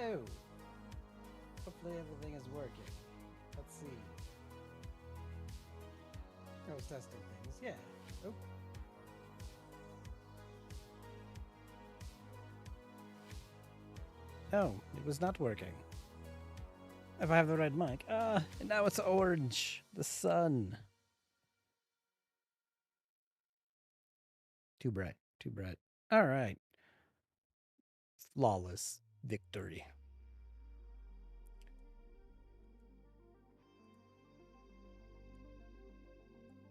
Hello. Hopefully everything is working. Let's see. I was testing things. Yeah. Oh. No, it was not working. If I have the right mic. And now it's orange. The sun. Too bright. Too bright. All right. Flawless victory.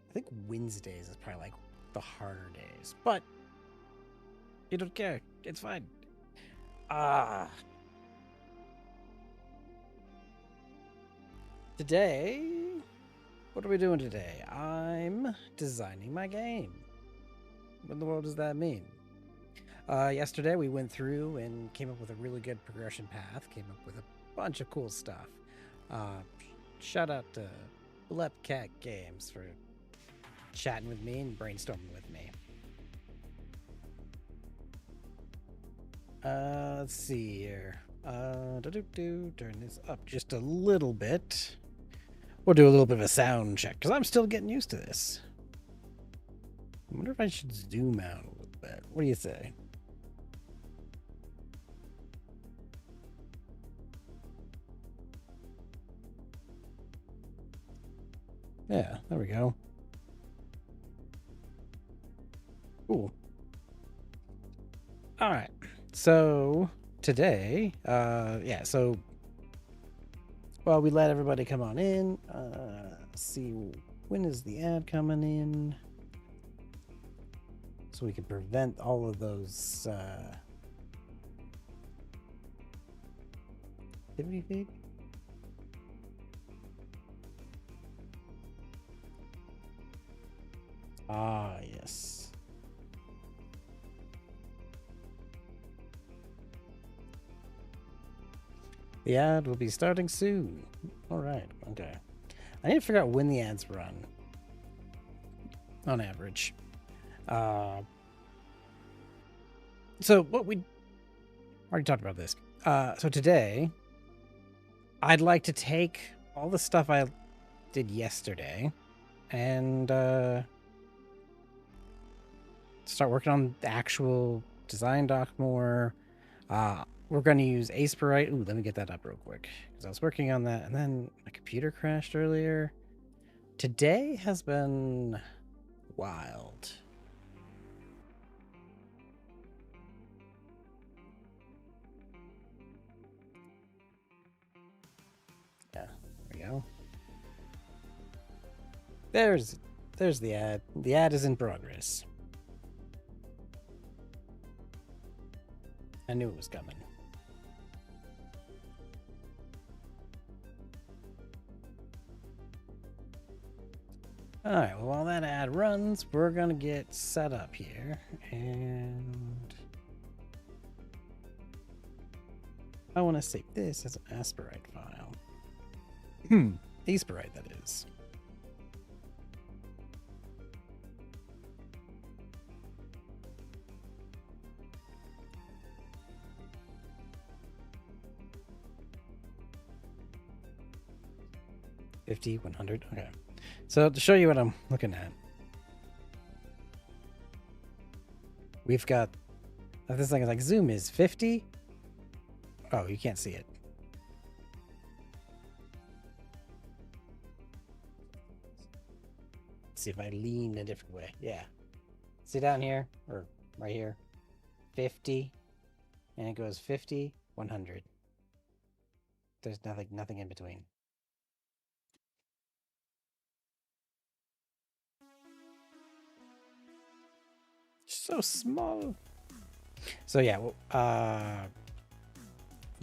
I think Wednesdays is probably like the harder days, but you don't care. It's fine. Today, what are we doing today? I'm designing my game. What in the world does that mean? Yesterday, we went through and came up with a really good progression path, came up with a bunch of cool stuff. Shout out to Blepcat Games for chatting with me and brainstorming with me. Let's see here. Turn this up just a little bit. We'll do a little bit of a sound check because I'm still getting used to this. I wonder if I should zoom out a little bit. What do you say? Yeah, there we go. Cool. All right. So today, well, we let everybody come on in. See, when is the ad coming in? So we can prevent all of those activity feed. Ah, yes. The ad will be starting soon. All right, okay. I need to figure out when the ads run on average. So what we already talked about this. So today, I'd like to take all the stuff I did yesterday and start working on the actual design doc more. We're going to use Asperite. Ooh, let me get that up real quick because I was working on that and then my computer crashed earlier. Today has been wild. Yeah, there we go. There's the ad. The ad is in progress. I knew it was coming. All right, well, while that ad runs, we're gonna get set up here, and I want to save this as an Asperite file. Asperite, that is. $50, 100, okay. So to show you what I'm looking at, we've got, this thing is like zoom is 50. Oh, you can't see it. Let's see if I lean a different way. Yeah. See down here or right here, 50, and it goes 50, 100. There's nothing in between. So small. So yeah,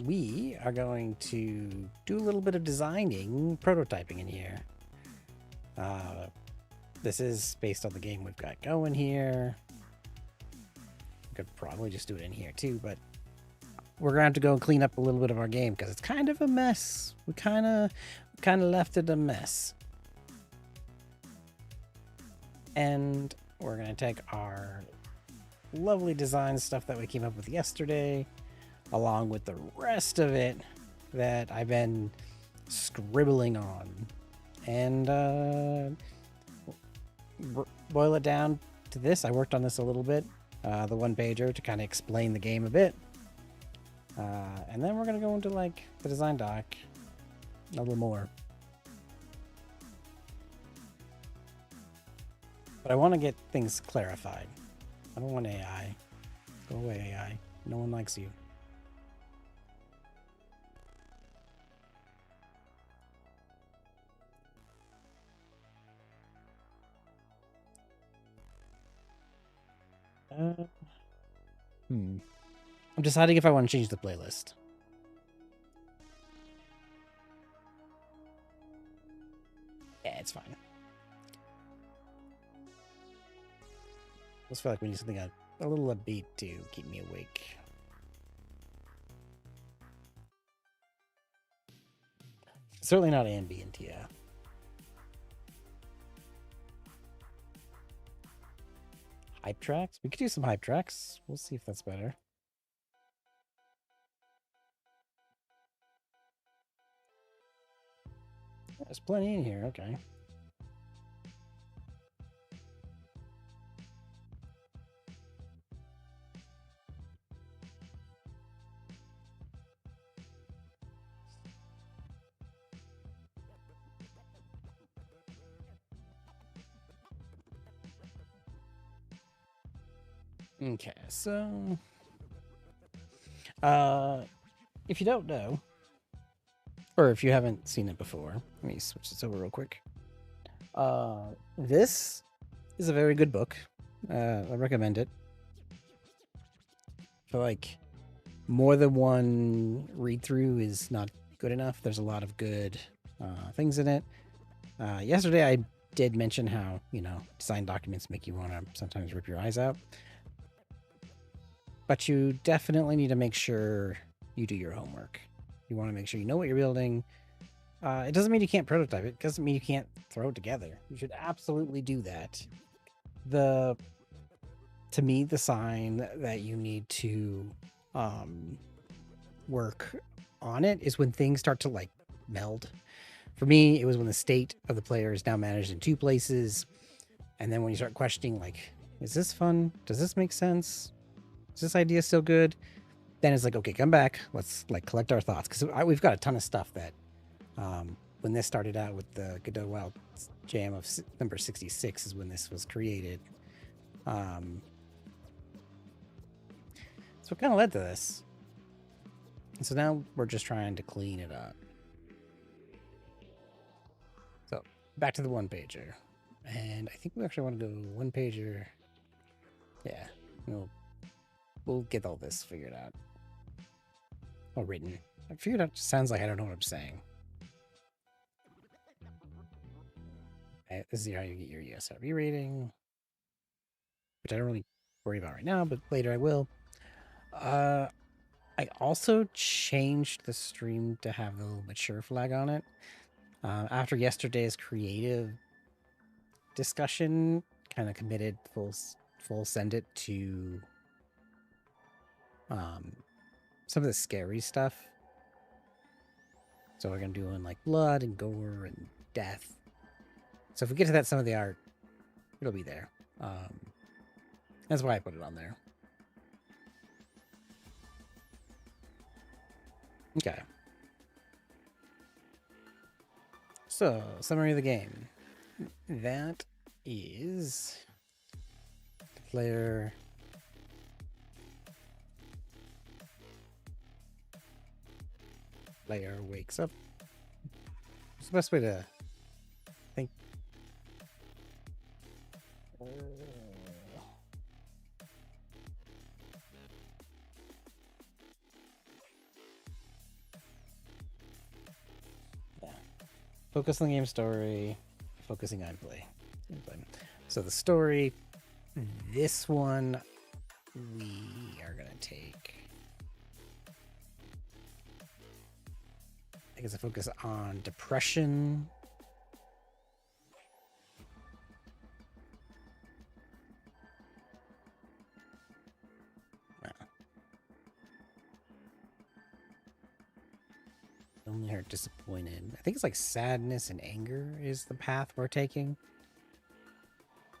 we are going to do a little bit of designing, prototyping in here. This is based on the game we've got going here. We could probably just do it in here too, but we're gonna have to go and clean up a little bit of our game because it's kind of a mess. We kind of left it a mess. And we're gonna take our lovely design stuff that we came up with yesterday. along with the rest of it that I've been scribbling on. And boil it down to this. I worked on this a little bit, the one pager, to kind of explain the game a bit. And then we're going to go into like the design doc a little more. But I want to get things clarified. I don't want AI. Go away, AI. No one likes you. I'm deciding if I want to change the playlist. Yeah, it's fine. I just feel like we need something a little upbeat to keep me awake. Certainly not ambient, yeah. Hype tracks? We could do some hype tracks. We'll see if that's better. There's plenty in here, okay. Okay, so if you don't know, or if you haven't seen it before, let me switch this over real quick. This is a very good book. I recommend it. I feel like more than one read through is not good enough. There's a lot of good things in it. Yesterday I did mention how, design documents make you want to sometimes rip your eyes out. But you definitely need to make sure you do your homework. You want to make sure you know what you're building. It doesn't mean you can't prototype it. It doesn't mean you can't throw it together. You should absolutely do that. To me, the sign that you need to work on it is when things start to like meld. For me, it was when the state of the player is now managed in two places. And then when you start questioning, like, is this fun? Does this make sense? Is this idea still good? Then it's like, okay, come back. Let's like collect our thoughts. Because we've got a ton of stuff that when this started out with the Godot Wild Jam of number 66 is when this was created. So it kind of led to this. And so now we're just trying to clean it up. So back to the one pager. And I think we actually want to go one pager. Yeah, we'll get all this figured out. Or written. I figured out, sounds like I don't know what I'm saying. Okay, this is how you get your ESRB rating, which I don't really worry about right now, but later I will. I also changed the stream to have the little mature flag on it. After yesterday's creative discussion, kind of committed full send it to some of the scary stuff. So we're gonna do in like blood and gore and death. So if we get to that, some of the art, it'll be there. That's why I put it on there. Okay. So, summary of the game. That is the player wakes up. What's the best way to think? Yeah. Focus on the game story, focusing on play. So the story, this one we are going to take, I guess, a focus on depression. Only hurt, disappointed. I think it's like sadness and anger is the path we're taking.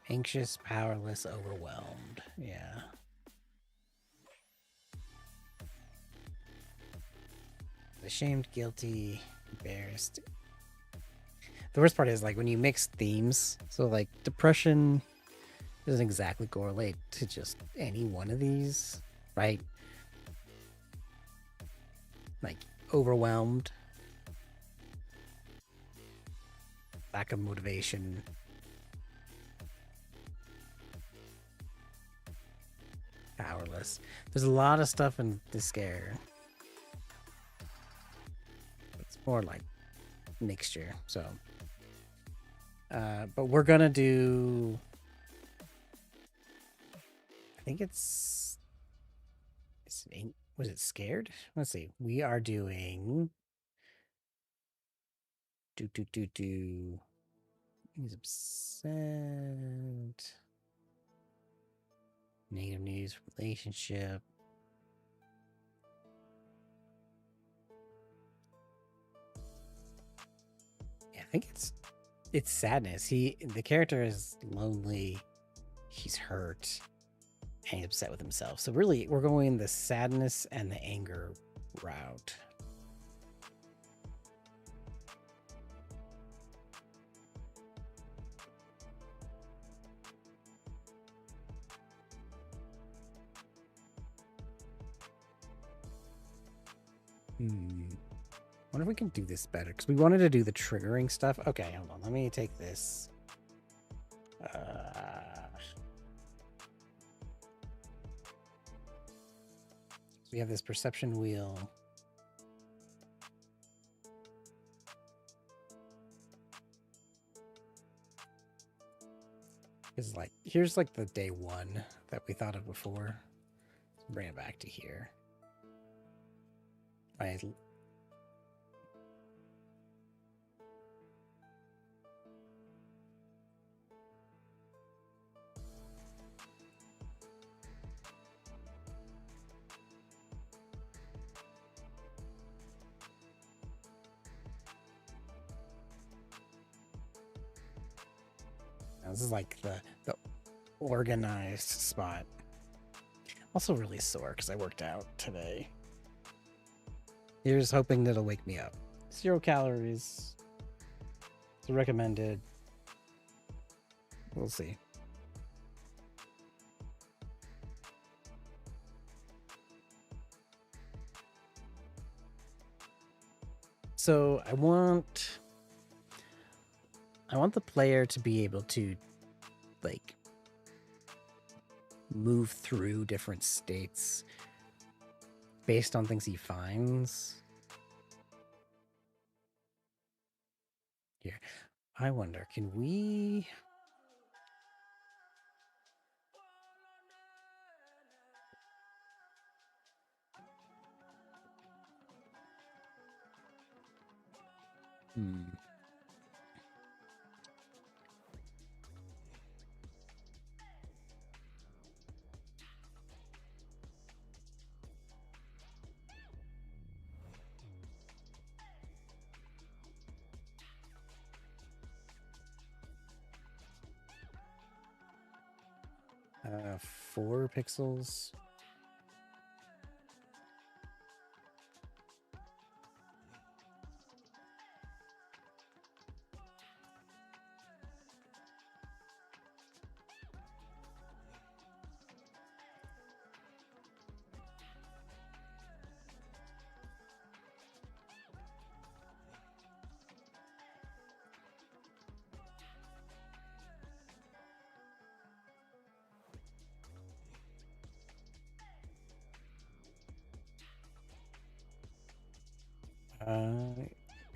Anxious, powerless, overwhelmed. Yeah. Ashamed, guilty, embarrassed. The worst part is like when you mix themes. So like depression doesn't exactly correlate to just any one of these, right? Like overwhelmed, lack of motivation, powerless. There's a lot of stuff in despair. It's more like mixture. So, but we're gonna do. I think it's. Was it scared? Let's see. We are doing. Do. He's upset. Negative news, relationship. Yeah, I think it's sadness. The character is lonely. He's hurt. And he's upset with himself. So really, we're going the sadness and the anger route. Wonder if we can do this better because we wanted to do the triggering stuff. Okay, hold on. Let me take this. We have this perception wheel. Is like here's like the day one that we thought of before. Bring it back to here. This is like the organized spot. Also really sore because I worked out today. Here's hoping that it'll wake me up. 0 calories. It's recommended. We'll see. So I want the player to be able to like move through different states based on things he finds. Here, I wonder, can we? Hmm. 4 pixels.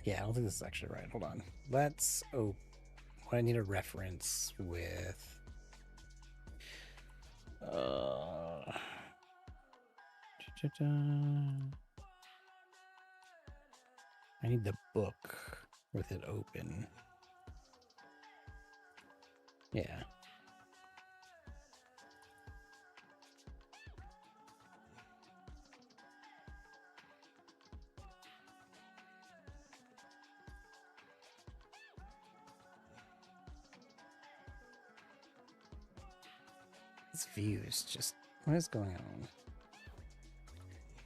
Yeah, I don't think this is actually right. Hold on. Let's. Oh, what I need a reference with. I need the book with it open. Yeah. these views? Just what is going on?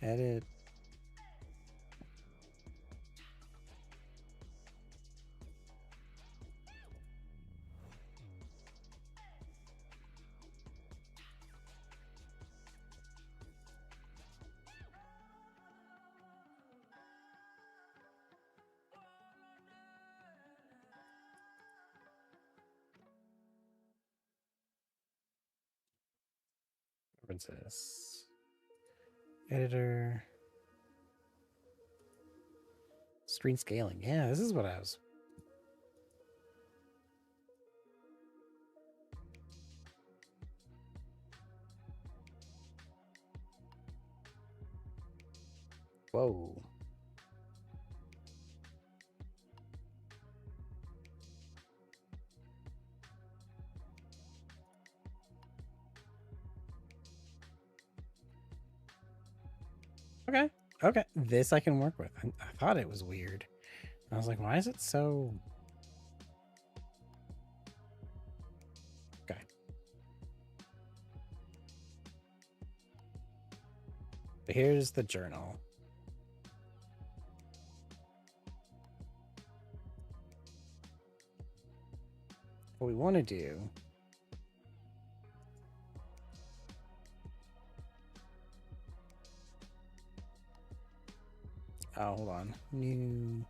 Edit. References. Editor. Screen scaling. Yeah, this is what I was. Whoa. Okay. Okay. This I can work with. I thought it was weird. I was like, why is it so... Okay. Here's the journal. What we want to do... Oh, hold on. New...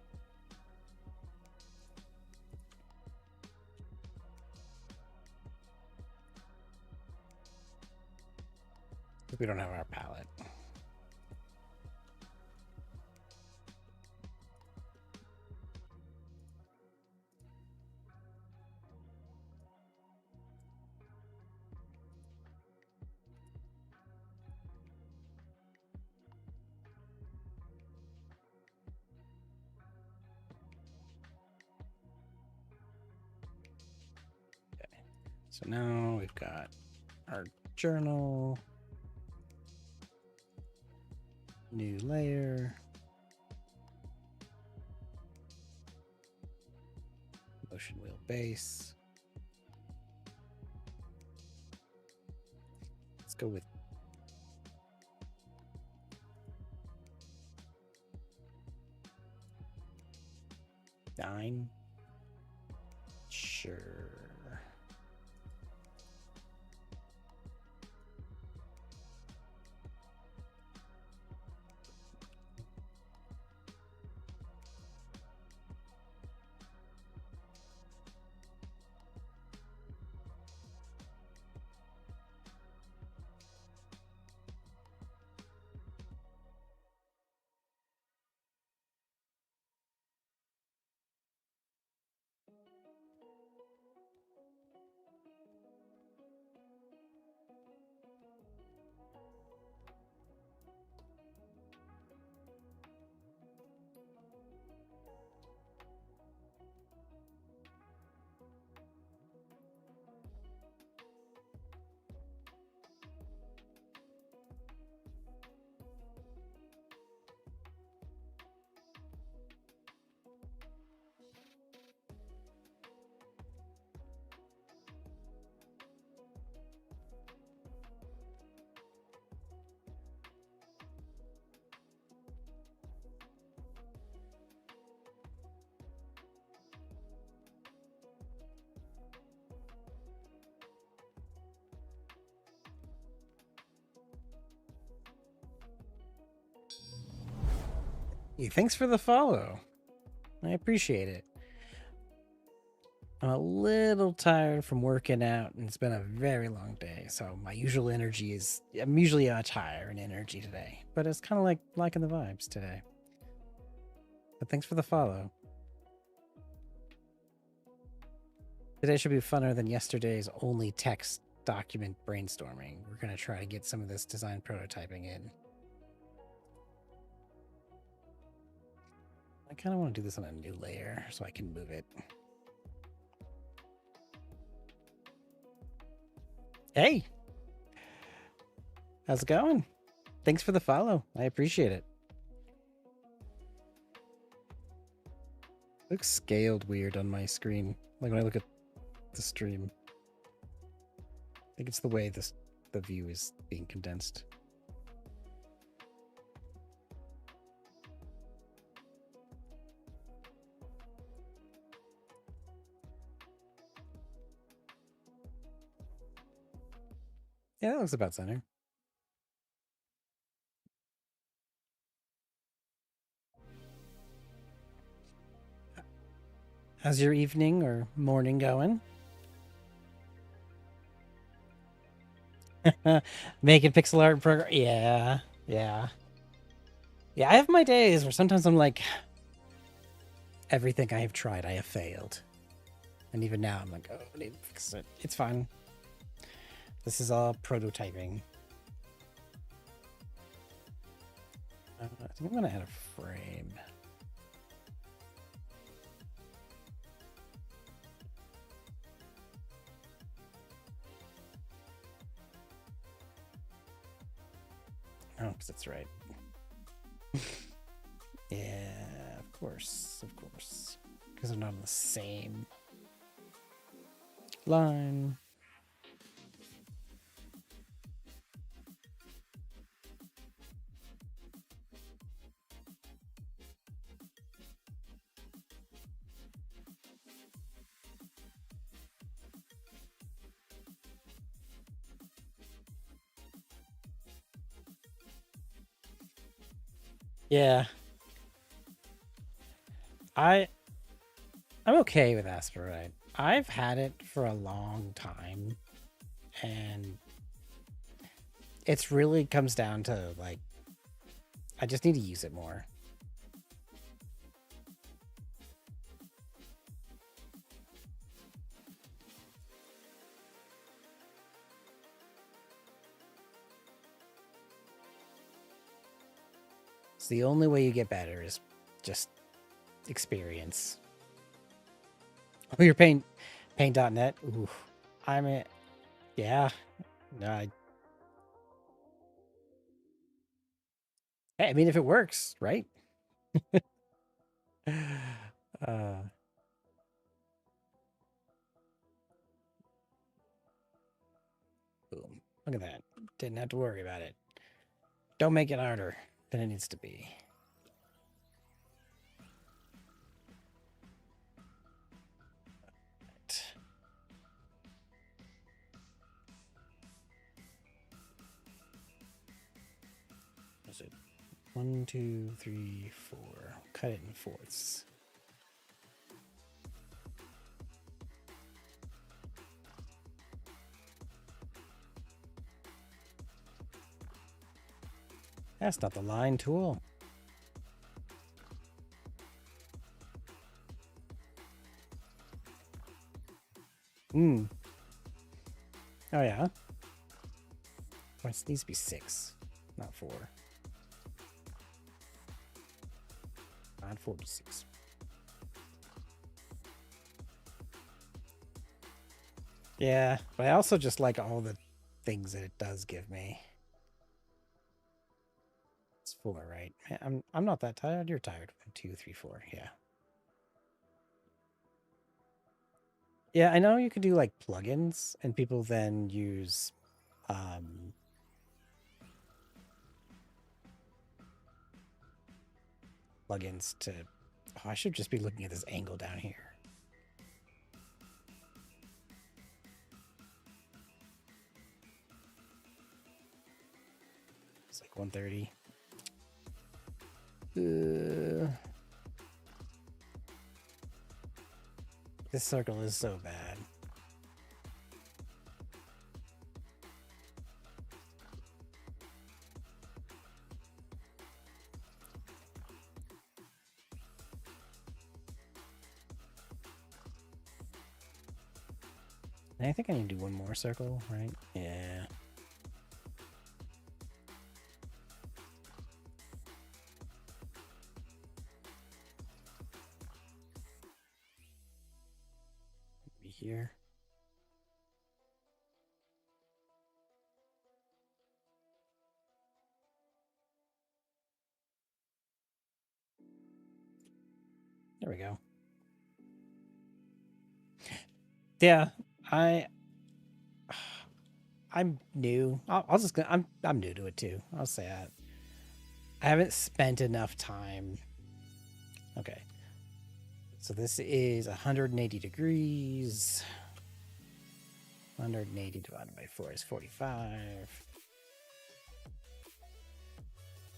We don't have our palette. Okay. So now we've got our journal. New layer. Motion wheel base. Let's go with nine. Sure. Hey, thanks for the follow. I appreciate it. I'm a little tired from working out, and it's been a very long day, so my usual energy is... I'm usually much higher in energy today, but it's kind of like liking the vibes today. But thanks for the follow. Today should be funner than yesterday's only text document brainstorming. We're going to try to get some of this design prototyping in. I kind of want to do this on a new layer so I can move it. Hey! How's it going? Thanks for the follow. I appreciate it. It looks scaled weird on my screen. Like when I look at the stream. I think it's the way this the view is being condensed. Yeah, that looks about center. How's your evening or morning going? Making pixel art program. Yeah, yeah. Yeah, I have my days where sometimes I'm like, everything I have tried, I have failed. And even now, I'm like, oh, I need to fix it. It's fine. This is all prototyping. I think I'm going to add a frame. Oh, because that's right. Yeah, of course. Because they're not on the same line. Yeah. I'm okay with asteroid. I've had it for a long time, and it's really comes down to like I just need to use it more. It's the only way you get better is just experience. Oh, you're paint.net. Ooh, I mean, yeah. No, I mean, if it works, right? uh, boom. Look at that. Didn't have to worry about it. Don't make it harder than it needs to be. Right. Is it 1, 2, 3, 4? Cut it in fourths. That's not the line tool. Hmm. Oh, yeah. Well, it needs to be 6, not 4. Not 46. Yeah, but I also just like all the things that it does give me. It's 4, right? I'm not that tired. You're tired. 1, 2, 3, 4. Yeah. Yeah, I know you could do like plugins, and people then use plugins to. Oh, I should just be looking at this angle down here. It's like 130. This circle is so bad. I think I need to do one more circle, right? Yeah. Be here. There we go. Yeah, I I'm new. I'll just I'm new to it too. I'll say that. I haven't spent enough time. Okay. So this is 180 degrees. 180 divided by 4 is 45.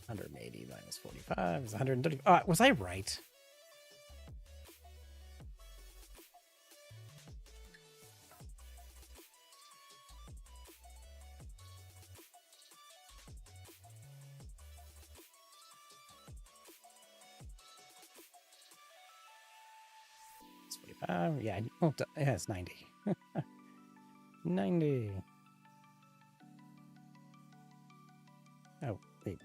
180 minus 45 is 130. Oh, was I right? It's 45. Yeah. Oh, yeah, it's 90. 90. Oh, wait.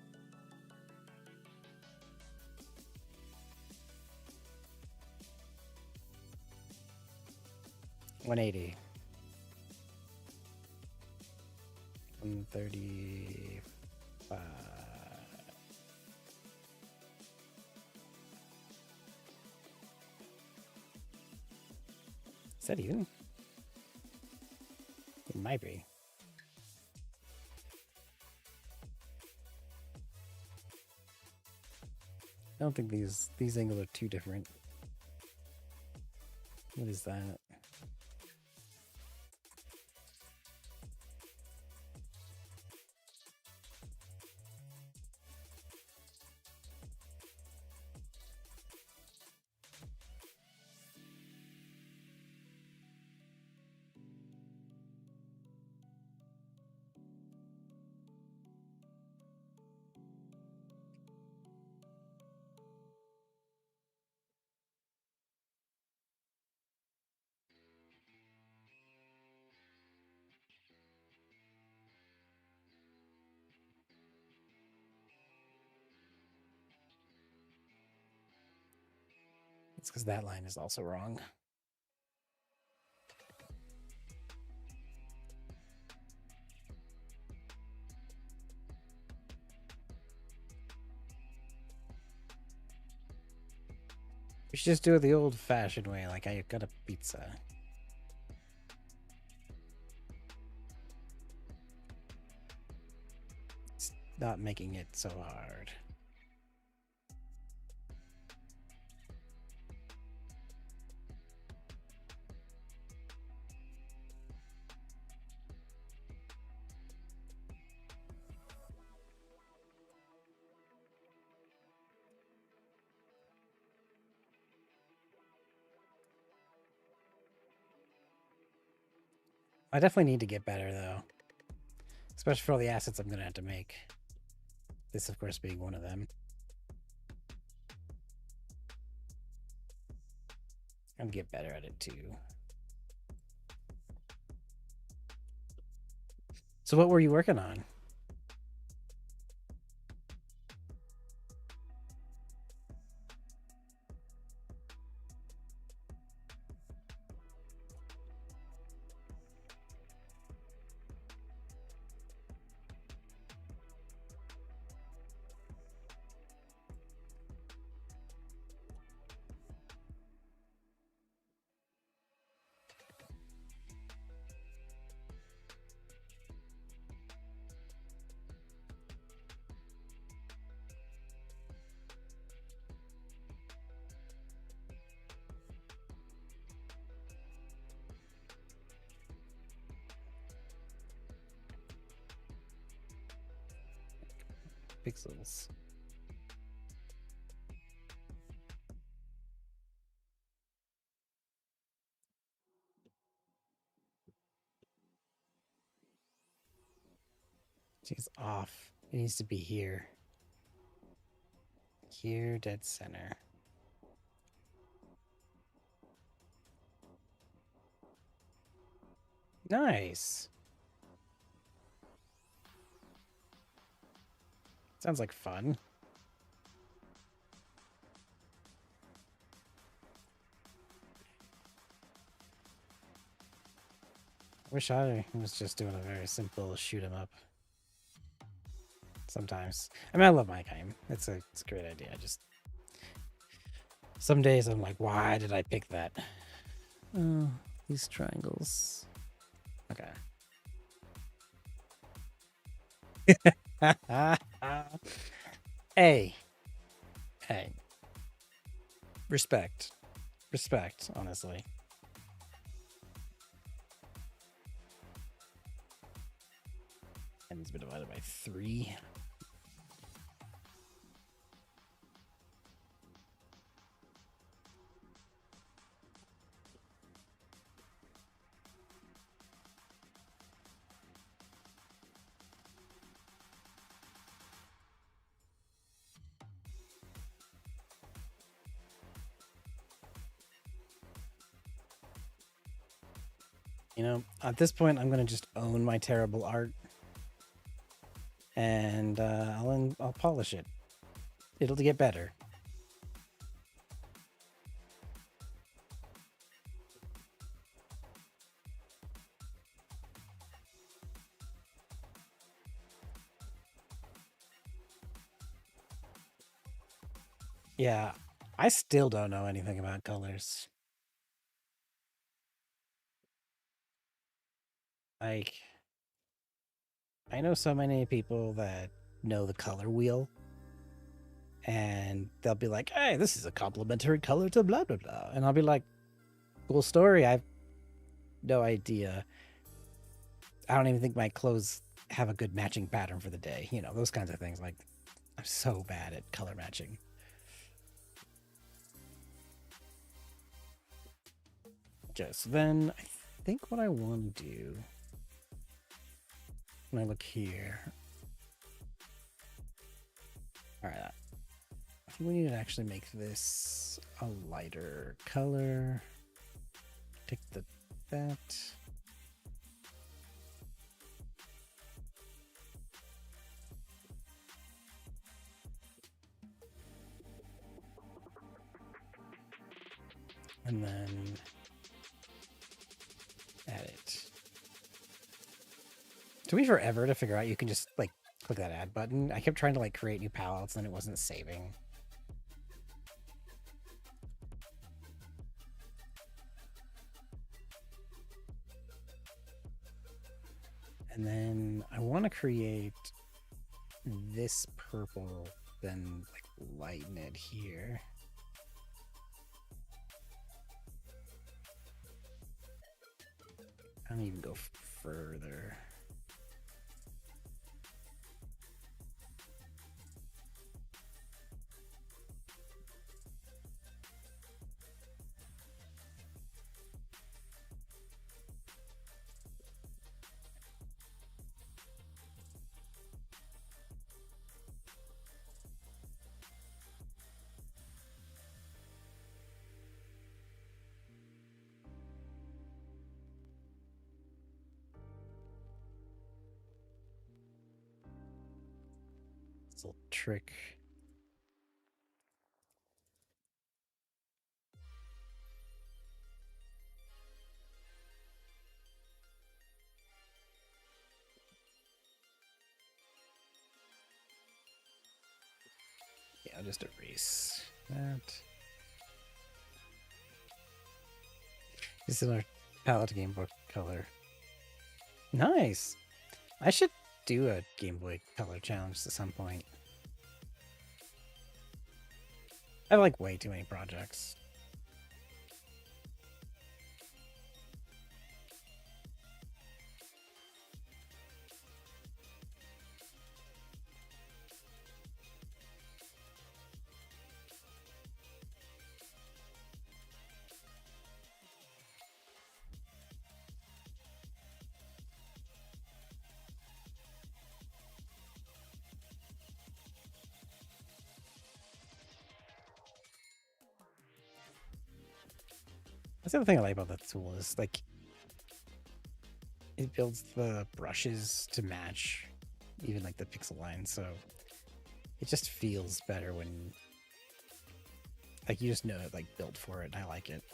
$180. 135. Is that even? It might be. I don't think these angles are too different. What is that? It's because that line is also wrong. We should just do it the old-fashioned way, like I got a pizza. It's not making it so hard. I definitely need to get better, though. Especially for all the assets I'm going to have to make. This, of course, being one of them. I'm get better at it, too. So what were you working on? Pixels. She's off. It needs to be here. Here, dead center. Nice. Sounds like fun. Wish I was just doing a very simple shoot 'em up. Sometimes. I mean, I love my game. It's a great idea. Just some days I'm like, why did I pick that? Oh, these triangles. Okay. Hey, hey, respect, respect. Honestly, and it's been divided by 3. You know, at this point, I'm gonna just own my terrible art, and I'll polish it. It'll get better. Yeah, I still don't know anything about colors. Like, I know so many people that know the color wheel, and they'll be like, "Hey, this is a complementary color to blah blah blah," and I'll be like, "Cool story. I've no idea. I don't even think my clothes have a good matching pattern for the day. You know, those kinds of things. Like, I'm so bad at color matching." Okay, so then I think what I want to do when I look here. All right, I think we need to actually make this a lighter color. Take that. And then add it. Took me forever to figure out you can just like click that add button. I kept trying to like create new palettes and it wasn't saving. And then I want to create this purple, then like lighten it here. I don't even go further. This little trick. Yeah, I'll just erase that. This is our palette Game Boy Color. Nice. I should do a Game Boy Color challenge at some point. I have like way too many projects. That's the other thing I like about that tool is like it builds the brushes to match even like the pixel line, so it just feels better when like you just know it like built for it, and I like it.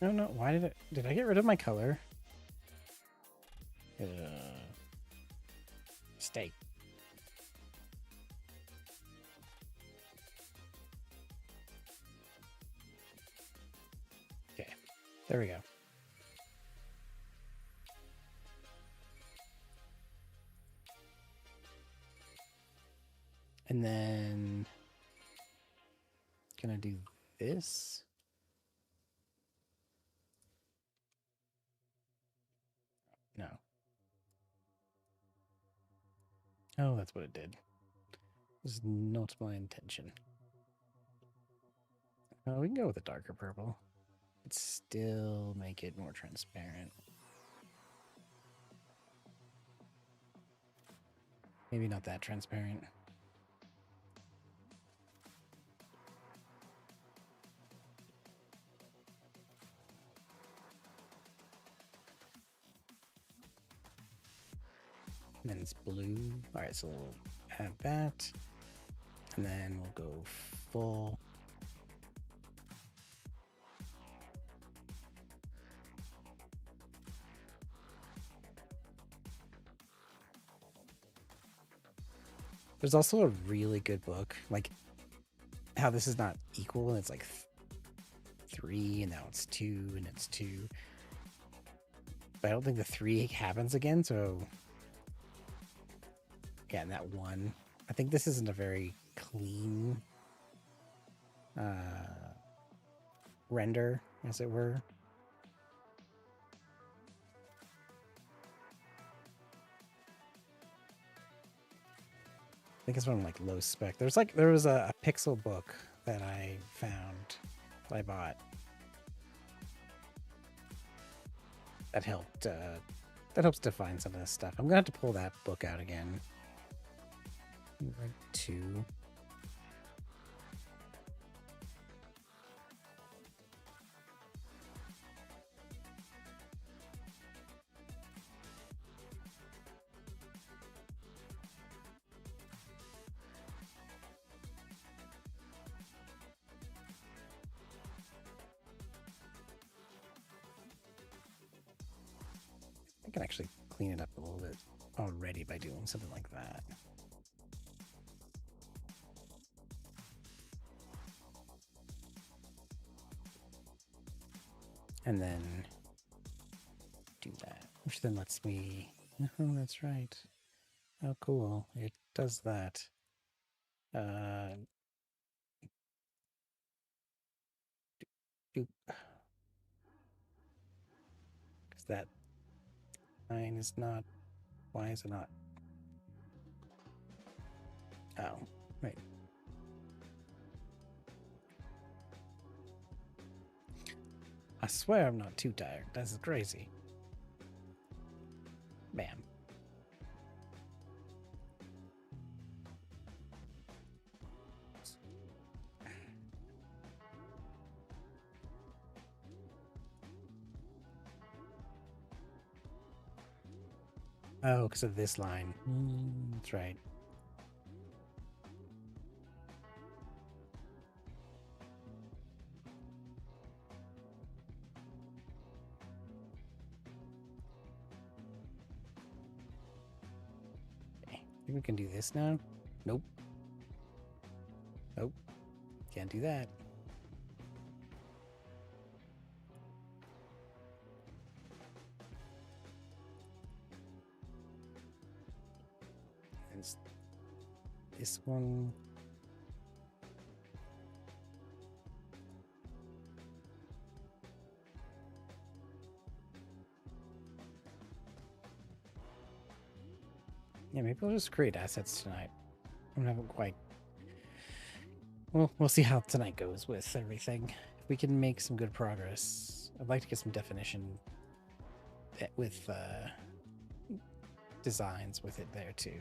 Oh no, why did I get rid of my color? There we go. And then gonna do this. No. Oh, that's what it did. This is not my intention. We can go with a darker purple. But still make it more transparent. Maybe not that transparent. And then it's blue. All right, so we'll add that. And then we'll go full. There's also a really good book, like how this is not equal and it's like 3 and now it's 2 and it's 2. But I don't think the 3 happens again, so yeah, and that 1. I think this isn't a very clean render, as it were. I think it's from like low spec. There was a pixel book that I found that I bought that helped that helps define some of this stuff. I'm gonna have to pull that book out again. 2. I can actually clean it up a little bit already by doing something like that. And then do that, which then lets me, oh, that's right. Oh, cool. It does that. Because that line is not, why is it not? Oh, right. I swear I'm not too tired. This is crazy. Bam. Oh, because of this line. That's right. Okay. I think we can do this now. Nope. Nope. Can't do that. And this one. Yeah, maybe I'll just create assets tonight. I haven't quite. Well, we'll see how tonight goes with everything. If we can make some good progress, I'd like to get some definition with designs with it there too.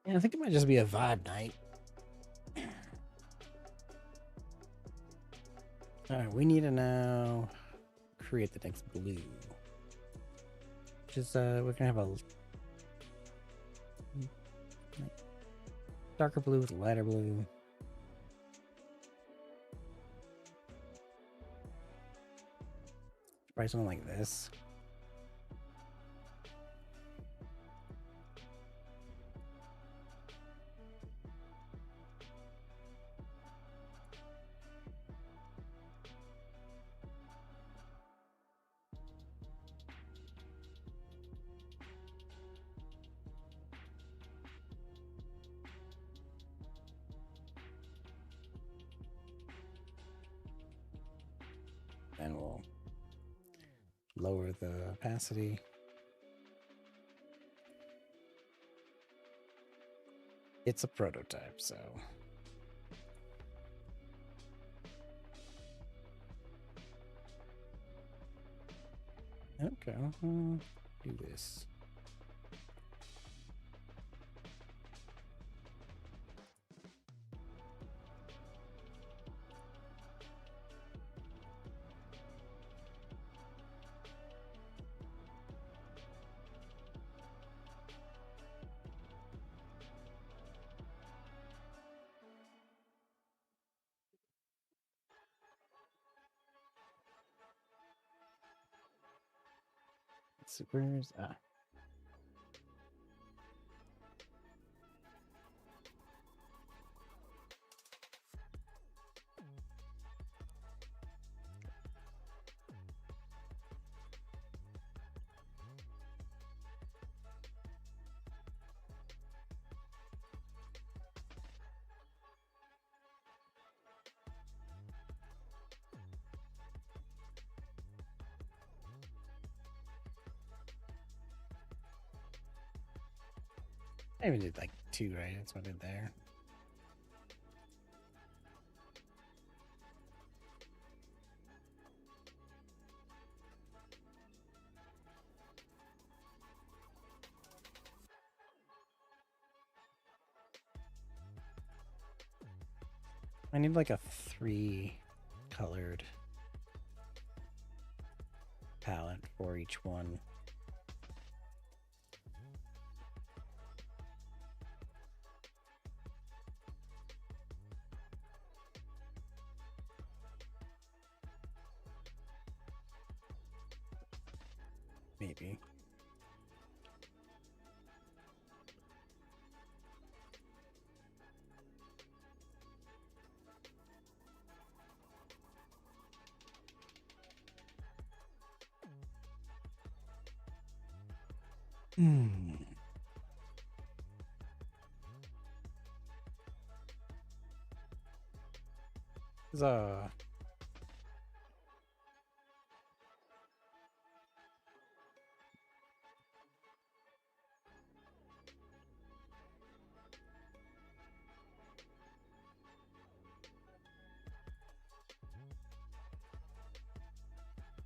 Yeah, I think it might just be a vibe night. Alright, we need to now create the next blue. Which is, we're gonna have a darker blue with lighter blue. Probably something like this. And we'll lower the opacity. It's a prototype, so. Okay, do this. Where's I even did like 2, right? That's what I did there. I need like a 3 colored palette for each one. Maybe. So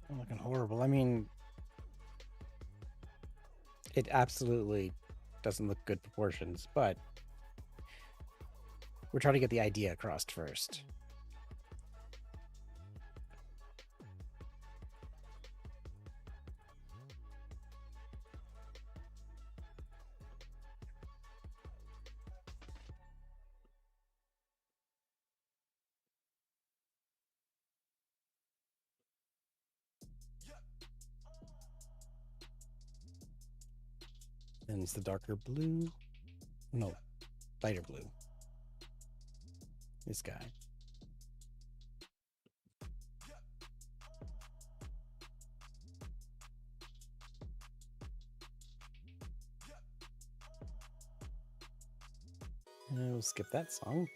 I'm looking horrible. I mean, it absolutely doesn't look good proportions, but we're trying to get the idea across first. And it's the darker blue. No, lighter blue. This guy. And we'll skip that song.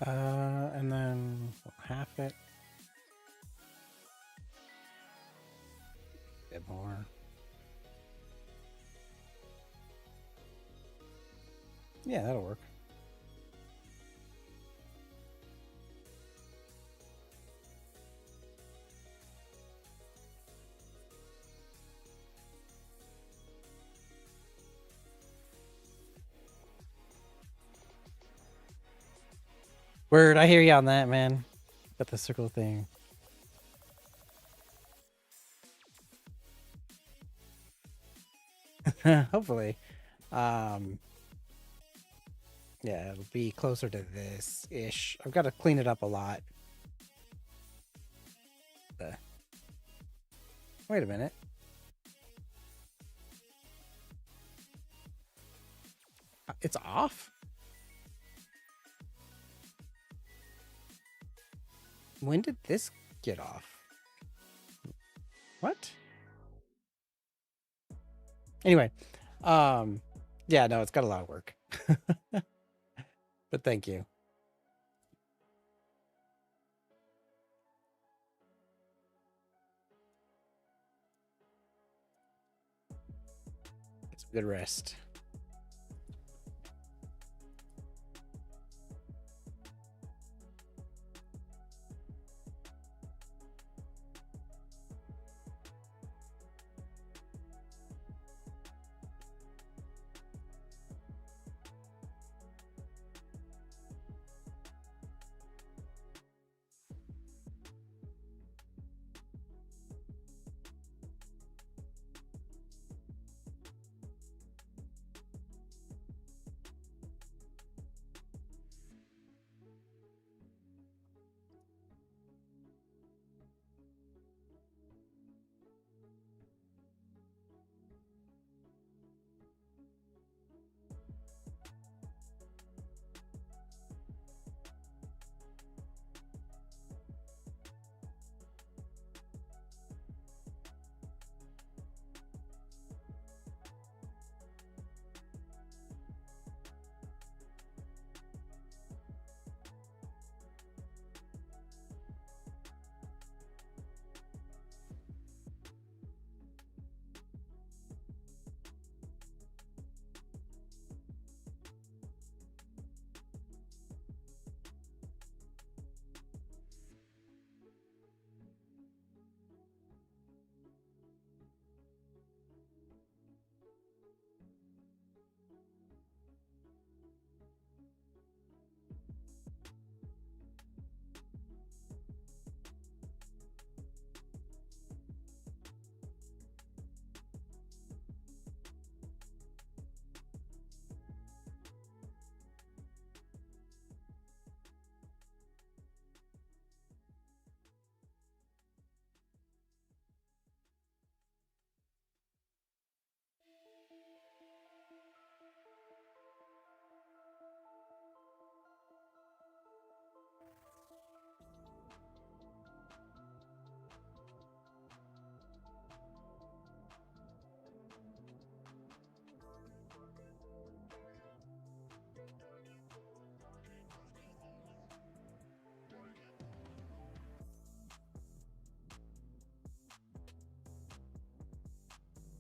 And then half it. A bit more. Yeah, that'll work. Word, I hear you on that, man. Got the circle thing. Hopefully. Yeah, it'll be closer to this-ish. I've got to clean it up a lot. Wait a minute. It's off? When did this get off? What? Anyway, yeah, no, it's got a lot of work. But thank you. It's a good rest.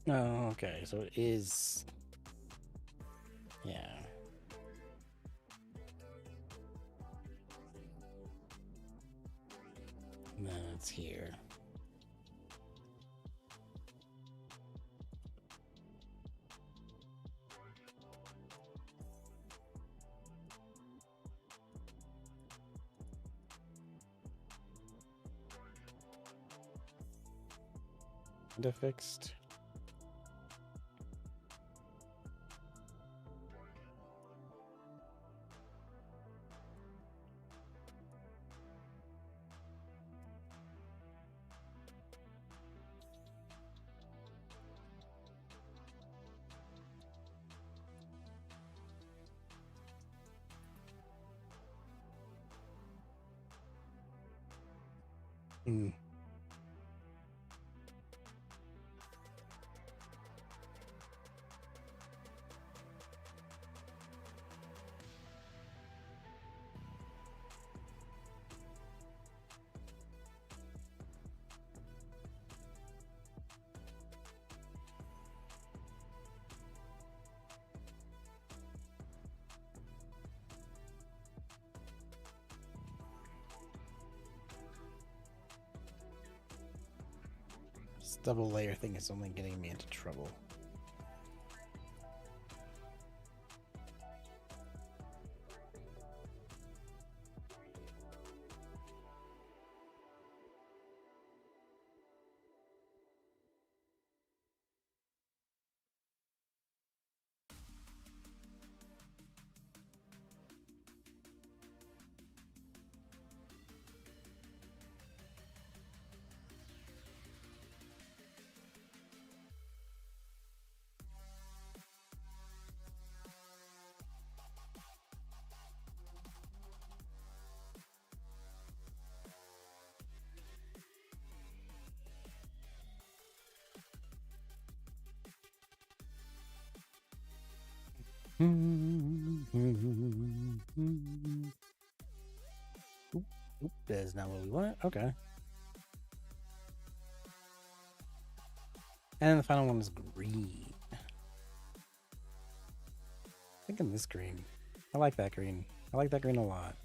Oh, okay. So it is. Yeah. And then it's here. Kinda fixed. Hmm. This double layer thing is only getting me into trouble. Oop, that's not what we want. Okay. And the final one is green. Thinking this green. I like that green. I like that green a lot.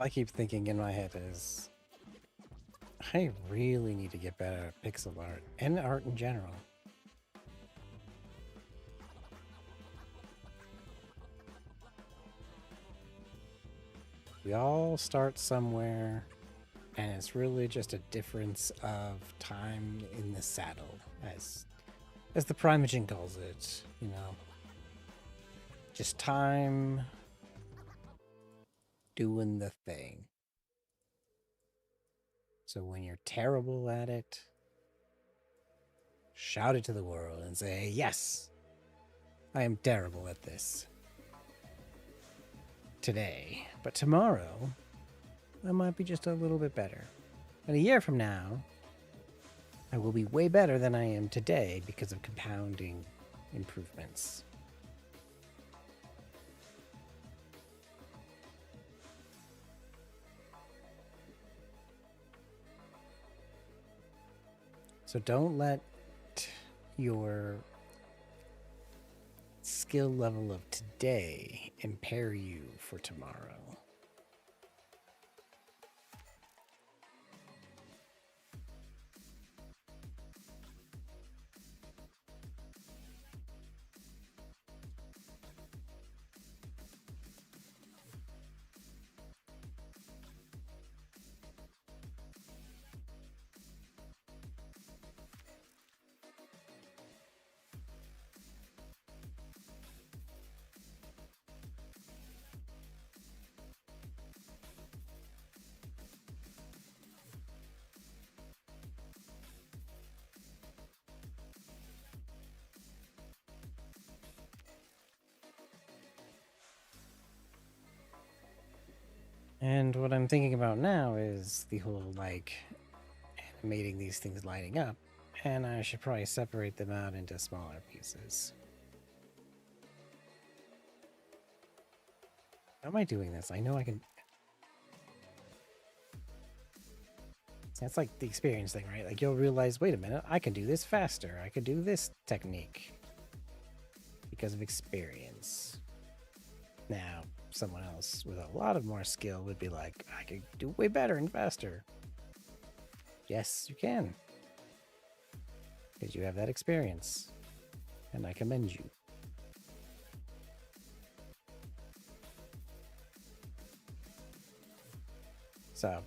I keep thinking in my head is I really need to get better at pixel art and art in general. We all start somewhere, and it's really just a difference of time in the saddle, as the Primogen calls it, you know. Just time doing the thing. So when you're terrible at it, shout it to the world and say, yes, I am terrible at this today. But tomorrow, I might be just a little bit better. And a year from now, I will be way better than I am today because of compounding improvements. So don't let your skill level of today impair you for tomorrow. And what I'm thinking about now is the whole, like, animating these things lighting up. And I should probably separate them out into smaller pieces. How am I doing this? I know I can... That's like the experience thing, right? Like, you'll realize, wait a minute, I can do this faster. I can do this technique. Because of experience. Now, someone else with a lot of more skill would be like, I could do way better and faster. Yes, you can. Because you have that experience. And I commend you. So,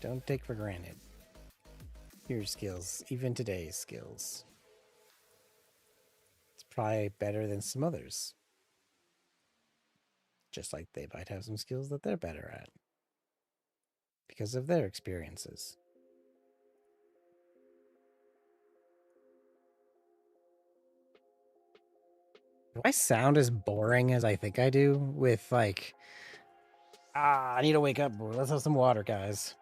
don't take for granted your skills, even today's skills. It's probably better than some others. Just like they might have some skills that they're better at because of their experiences. Do I sound as boring as I think I do with, like, I need to wake up, boy. Let's have some water, guys.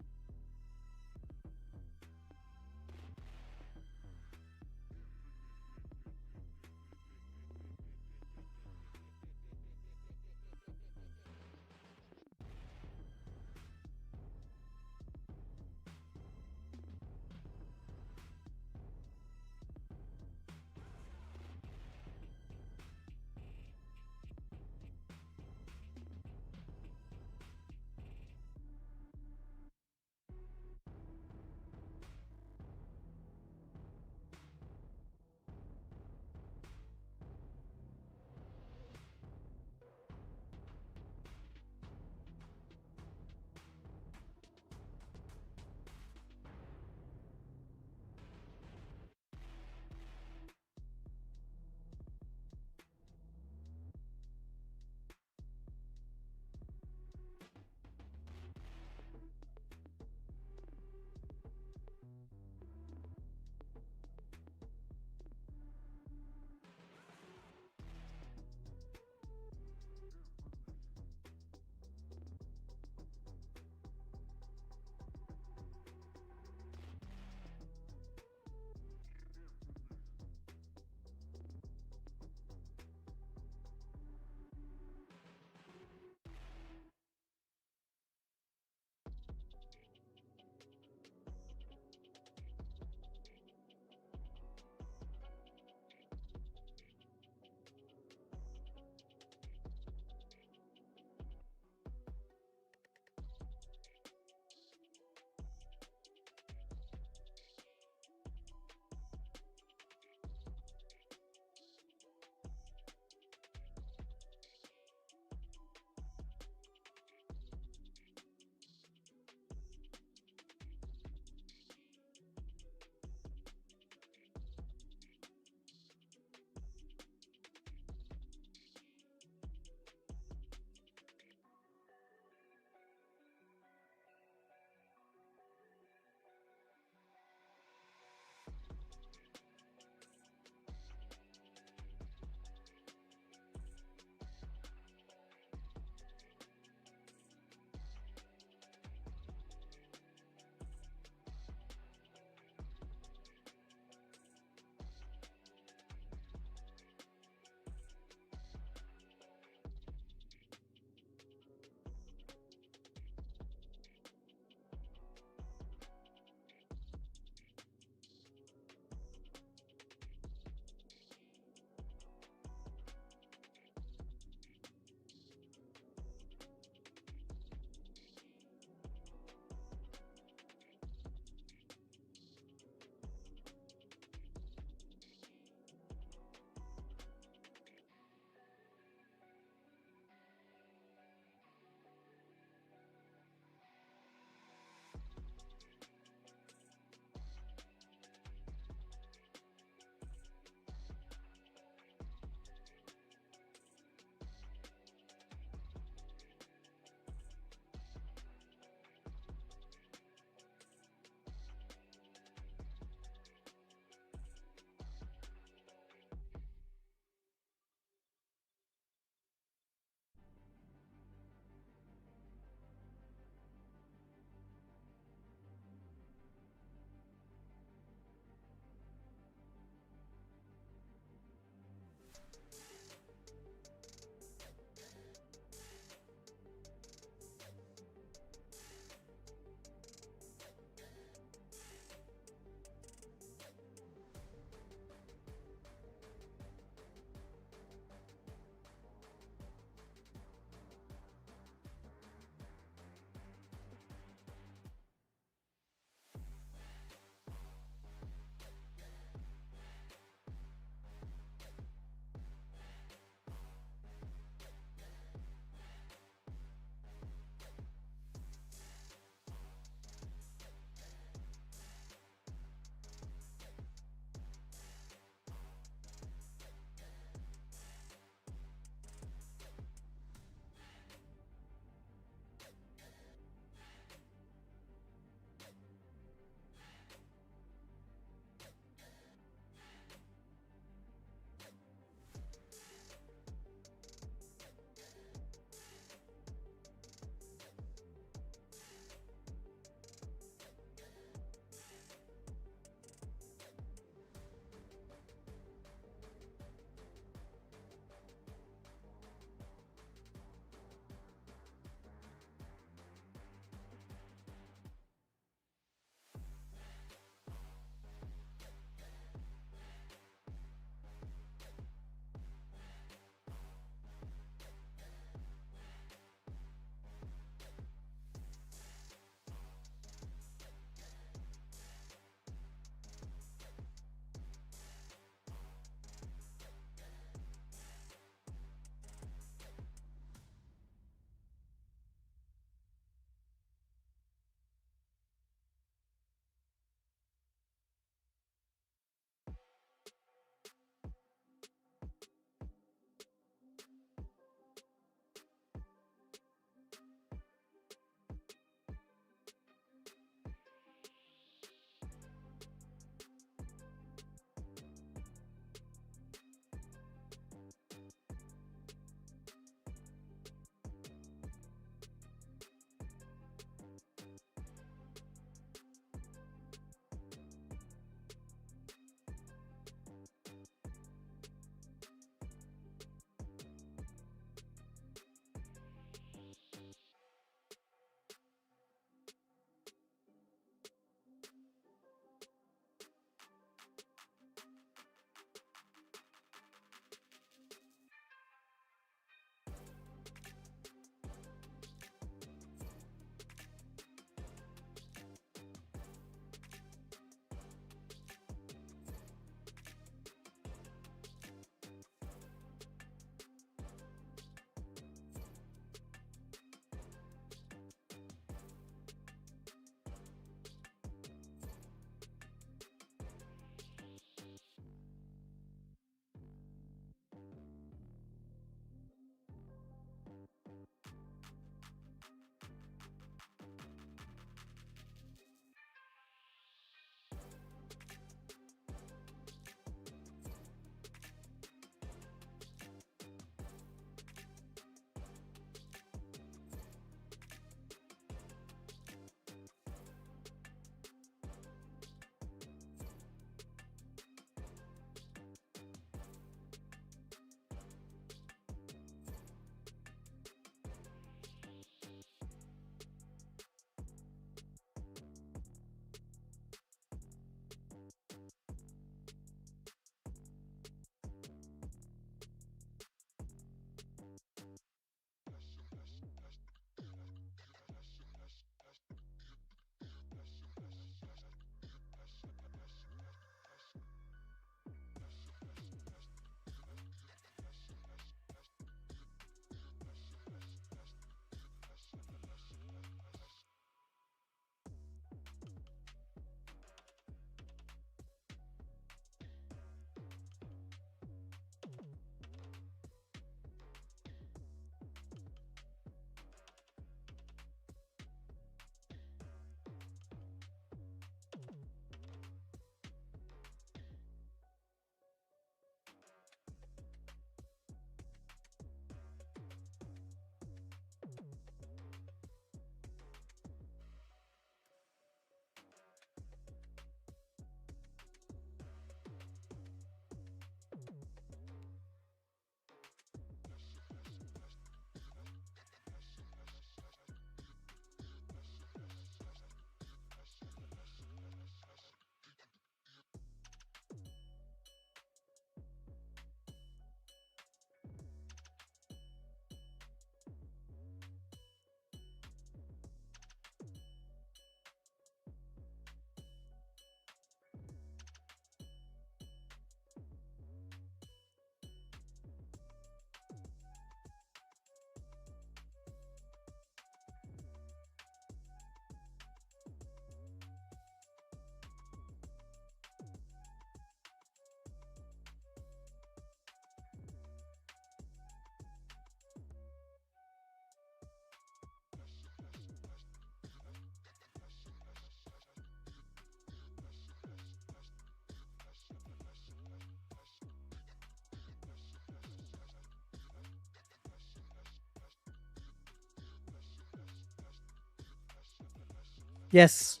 Yes.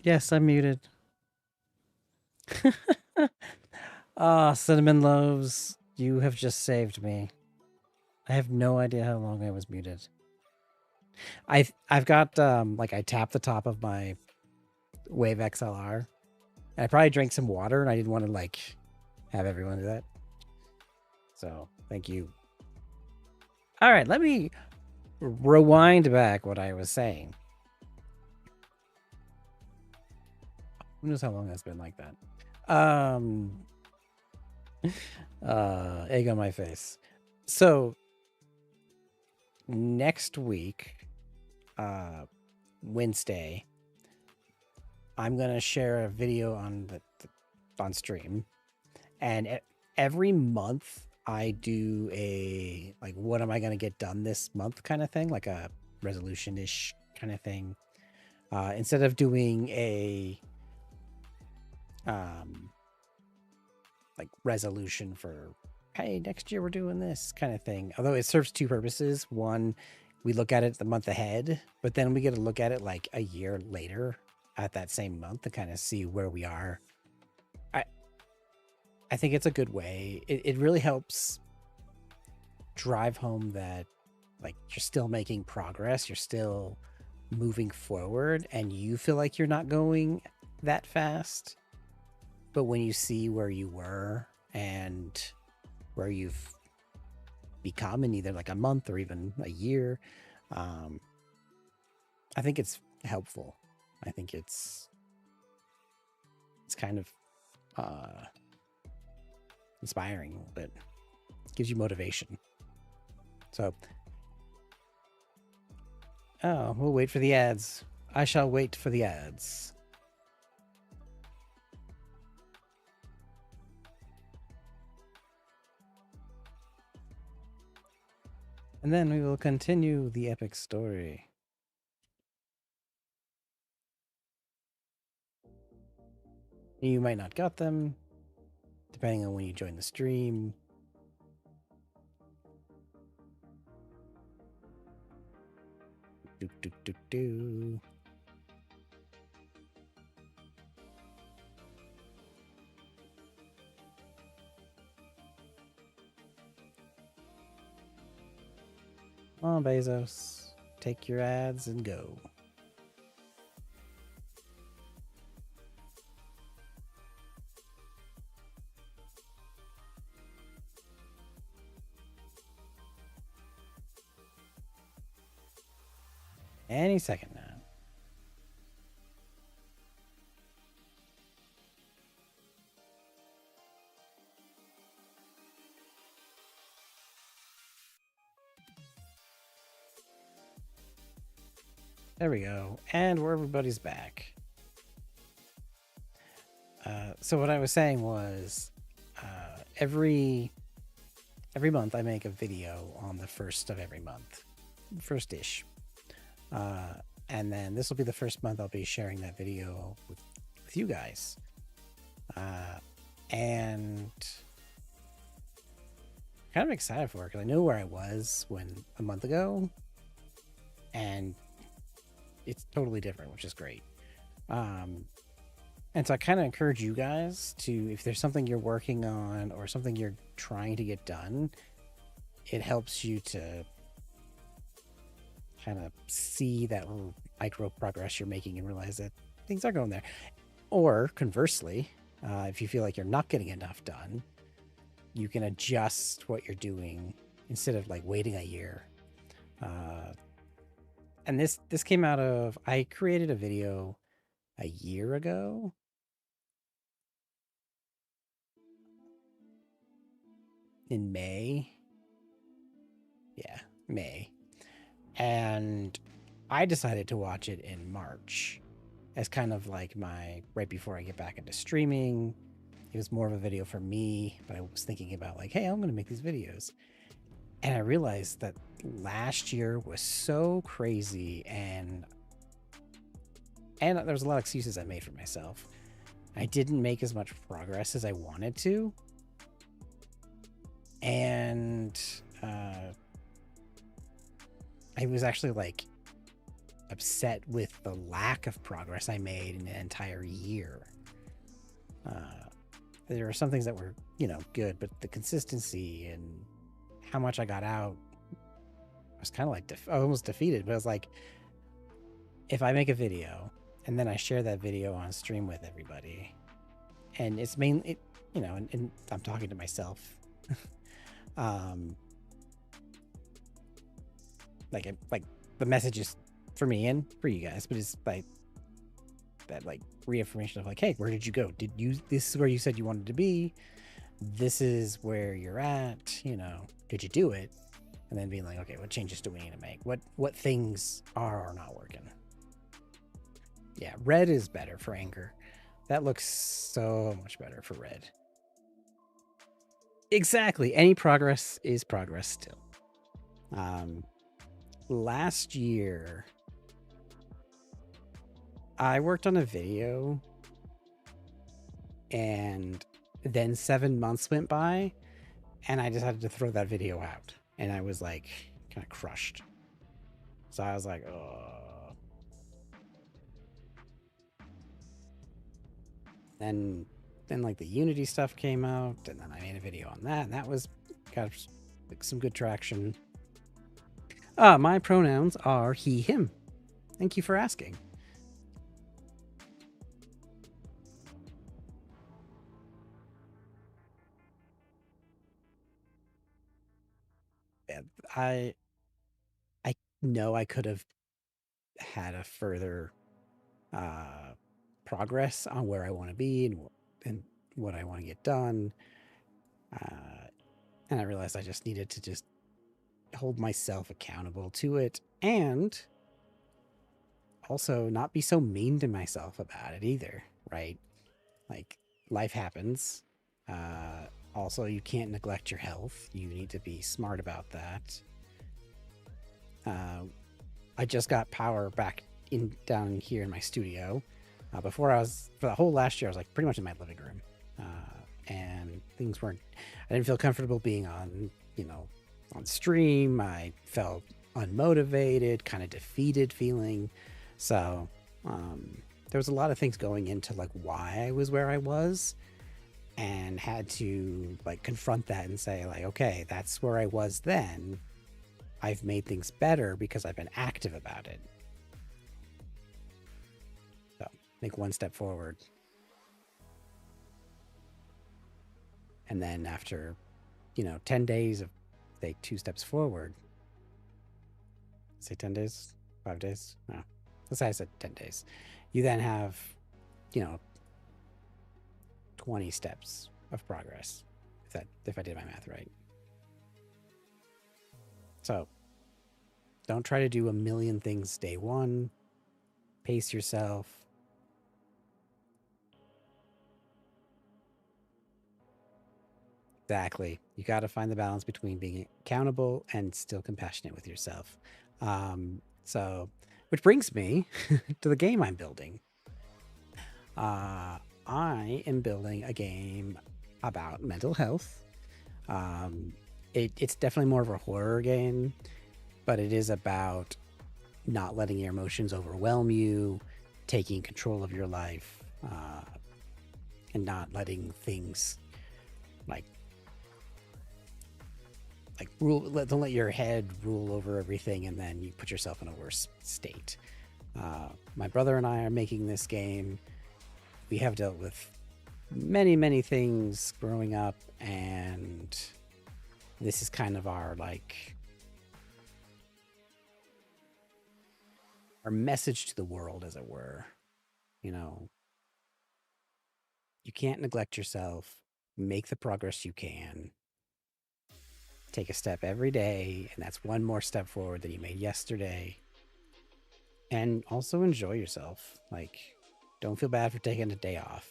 Yes, I'm muted. Ah, cinnamon loaves, you have just saved me. I have no idea how long I was muted. I've got like I tapped the top of my Wave XLR. And I probably drank some water and I didn't want to like have everyone do that. So, thank you. All right, let me rewind back what I was saying. Who knows how long that's been like that? Egg on my face. So next week, Wednesday, I'm gonna share a video on on stream, and every month I do a like what am I gonna get done this month kind of thing, like a resolution ish kind of thing. Instead of doing a like resolution for hey next year we're doing this kind of thing, although it serves two purposes. One, we look at it the month ahead, but then we get to look at it like a year later at that same month to kind of see where we are. I think it's a good way. It really helps drive home that like you're still making progress, you're still moving forward, and you feel like you're not going that fast. But when you see where you were and where you've become in either like a month or even a year, I think it's helpful. I think it's kind of inspiring a little bit. It gives you motivation. So, oh, we'll wait for the ads. I shall wait for the ads. And then we will continue the epic story. You might not got them, depending on when you join the stream. Do, do, do, do. Come on, Bezos. Take your ads and go. Any second now. There we go. And everybody's back. So what I was saying was every month I make a video on the first of every month. First-ish. And then this will be the first month I'll be sharing that video with you guys. And kind of excited for it because I know where I was a month ago, and it's totally different, which is great. And so I kind of encourage you guys to, if there's something you're working on or something you're trying to get done, it helps you to kind of see that little micro progress you're making and realize that things are going there. Or conversely, if you feel like you're not getting enough done, you can adjust what you're doing instead of like waiting a year. And this came out of, I created a video a year ago. In May. Yeah, May. And I decided to watch it in March as kind of like my right before I get back into streaming. It was more of a video for me, but I was thinking about like, hey, I'm going to make these videos. And I realized that last year was so crazy, and there was a lot of excuses I made for myself. I didn't make as much progress as I wanted to. And I was actually like upset with the lack of progress I made in an entire year. There were some things that were, good, but the consistency and how much I got out, I was kind of like almost defeated. But I was like, if I make a video and then I share that video on stream with everybody, and it's mainly, and I'm talking to myself, like the message is for me and for you guys, but it's like that reaffirmation of like, hey, where did you go? This is where you said you wanted to be. This is where you're at. Did you do it? And then being like, okay, what changes do we need to make? What things are or not working? Yeah, red is better for anger. That looks so much better for red. Exactly. Any progress is progress still. Last year, I worked on a video, and then 7 months went by, and I decided to throw that video out, and I was like kind of crushed. So I was like, oh. Then like the Unity stuff came out, and then I made a video on that, and that got like some good traction. My pronouns are he, him. Thank you for asking. I know I could have had a further progress on where I want to be and what I want to get done. And I realized I just needed to just hold myself accountable to it, and also not be so mean to myself about it either, right? Like, life happens. Also, you can't neglect your health. You need to be smart about that. I just got power back down here in my studio. Before for the whole last year, I was like pretty much in my living room. And things weren't, I didn't feel comfortable being on stream. I felt unmotivated, kind of defeated feeling. So there was a lot of things going into like why I was where I was, and had to like confront that and say like, okay, that's where I was then. I've made things better because I've been active about it. So make one step forward. And then after, 10 days of take 2 steps forward. Say 10 days, 5 days. No, let's say I said 10 days. You then have, 20 steps of progress, if I did my math right. So don't try to do a million things day one. Pace yourself. Exactly. You got to find the balance between being accountable and still compassionate with yourself. So, which brings me to the game I'm building. I am building a game about mental health. It's definitely more of a horror game, but it is about not letting your emotions overwhelm you, taking control of your life, and not letting things don't let your head rule over everything, and then you put yourself in a worse state. My brother and I are making this game. We have dealt with many things growing up, and this is kind of our message to the world, as it were. You can't neglect yourself. Make the progress you can. Take a step every day, and that's one more step forward than you made yesterday. And also enjoy yourself. Don't feel bad for taking a day off.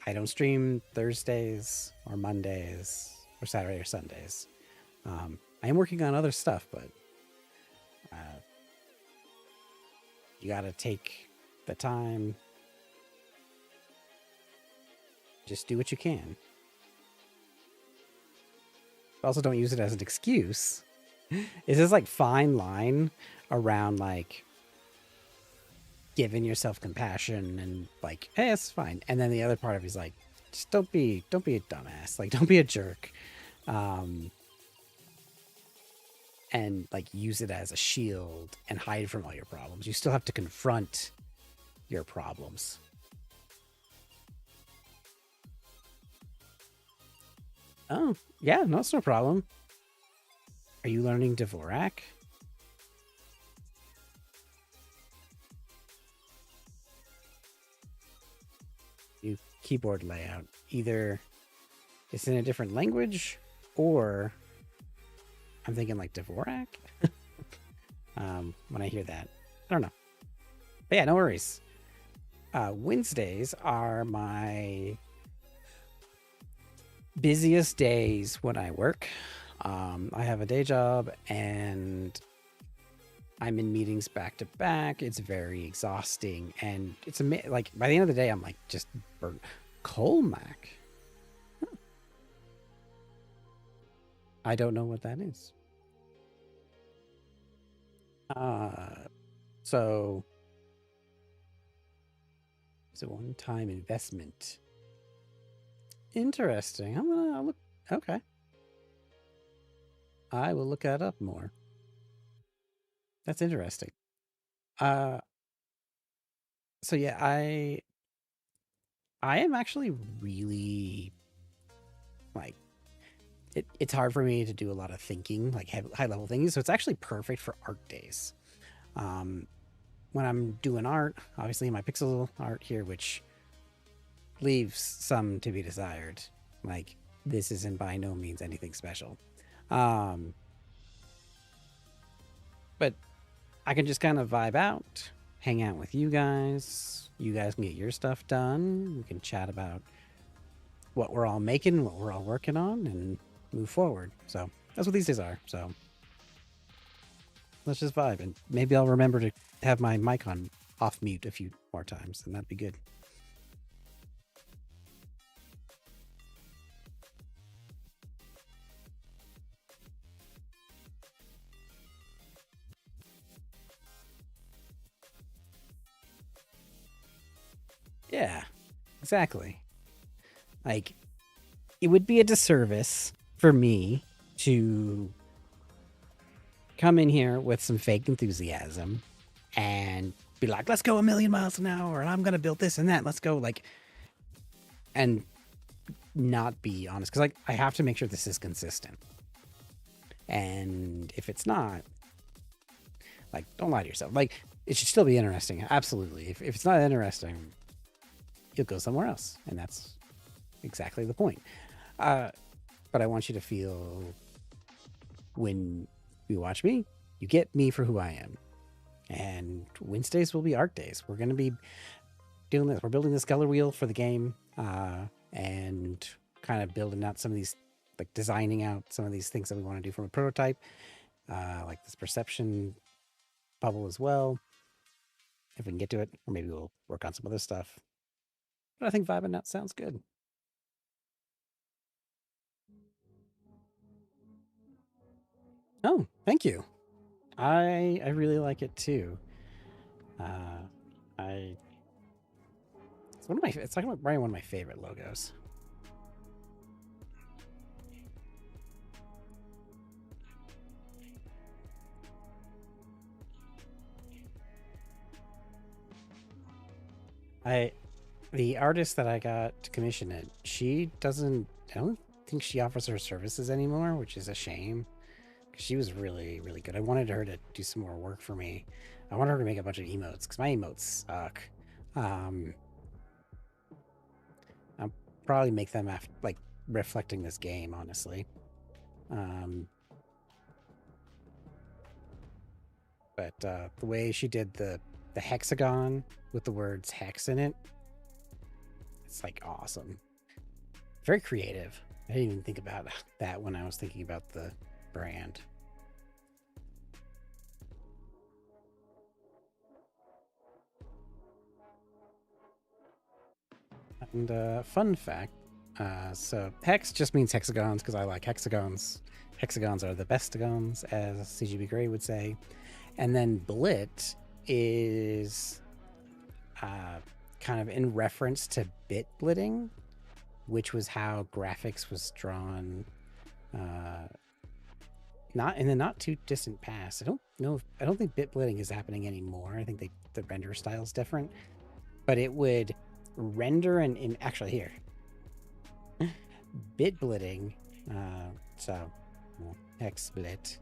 I don't stream Thursdays or Mondays or Saturday or Sundays. I am working on other stuff, but you gotta take the time. Just do what you can. Also, don't use it as an excuse. It's this like fine line around like giving yourself compassion and like, hey, it's fine. And then the other part of he's like, just don't be a dumbass. Like, don't be a jerk. Um, and like use it as a shield and hide from all your problems. You still have to confront your problems. Oh, yeah, no, it's no problem. Are you learning Dvorak? You keyboard layout. Either it's in a different language or I'm thinking like Dvorak. When I hear that, I don't know. But yeah, no worries. Wednesdays are my busiest days when I work. I have a day job and I'm in meetings back to back. It's very exhausting, and it's like by the end of the day, I'm like just burnt. Colmac. I don't know what that is. Uh, so it's a one-time investment. Interesting. I'm gonna look. Okay, I will look that up more. That's interesting. Uh, so yeah, I am actually really like it's hard for me to do a lot of thinking, like high level thinking. So it's actually perfect for art days. Um, when I'm doing art, obviously my pixel art here, which leaves some to be desired. Like this isn't by no means anything special. Um, but I can just kind of vibe out, hang out with you guys. You guys can get your stuff done. We can chat about what we're all making, what we're all working on, and move forward. So that's what these days are. So let's just vibe, and maybe I'll remember to have my mic on off mute a few more times, and that'd be good. Yeah, exactly. Like it would be a disservice for me to come in here with some fake enthusiasm and be like, let's go a million miles an hour and I'm going to build this and that. Let's go like, and not be honest. Cause like I have to make sure this is consistent. And if it's not, like, don't lie to yourself. Like it should still be interesting. Absolutely. If it's not interesting, you'll go somewhere else. And that's exactly the point. Uh, but I want you to feel when you watch me, you get me for who I am. And Wednesdays will be art days. We're going to be doing this. We're building this color wheel for the game and kind of building out some of these, like designing out some of these things that we want to do from a prototype, like this perception bubble as well. If we can get to it, or maybe we'll work on some other stuff. But I think vibing out sounds good. Oh, thank you. I really like it too. Uh, I it's one of my it's like probably one of my favorite logos. I the artist that I got to commission it, she doesn't. I don't think she offers her services anymore, which is a shame. Because she was really really good. I wanted her to do some more work for me. I wanted her to make a bunch of emotes because my emotes suck. Um, I'll probably make them after like reflecting this game, honestly. Um, but the way she did the hexagon with the words hex in it, it's like awesome. Very creative. I didn't even think about that when I was thinking about the brand. And fun fact, So hex just means hexagons because I like hexagons. Hexagons are the bestagons, as CGB Grey would say. And then blit is kind of in reference to bit blitting, which was how graphics was drawn not in the not too distant past. I don't know I don't think bit blitting is happening anymore. I think the render style is different. But it would render in actually here. Bit blitting. Hex blit.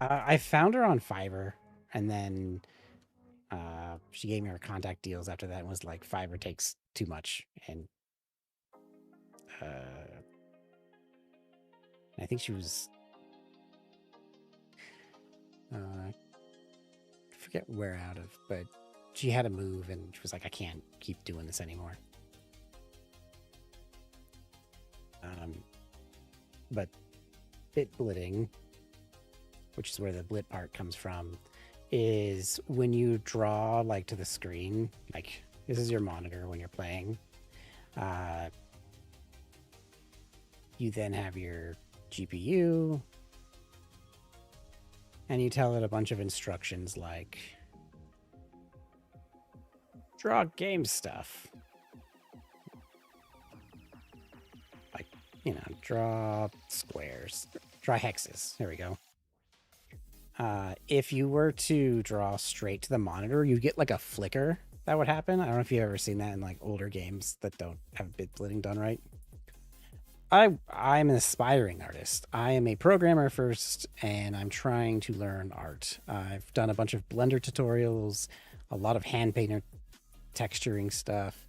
I found her on Fiverr, and then she gave me her contact deals after that and was like, Fiverr takes too much. And I think she was, I forget where out of, but she had to move and she was like, I can't keep doing this anymore. But bit blitting, which is where the blit part comes from, is when you draw like to the screen, like this is your monitor when you're playing. You then have your GPU and you tell it a bunch of instructions like draw game stuff. Like, you know, draw squares, draw hexes. There we go. If you were to draw straight to the monitor, you get like a flicker that would happen. I don't know if you've ever seen that in like older games that don't have bit blitting done right. I'm an aspiring artist. I am a programmer first, and I'm trying to learn art. I've done a bunch of Blender tutorials, a lot of hand painter texturing stuff,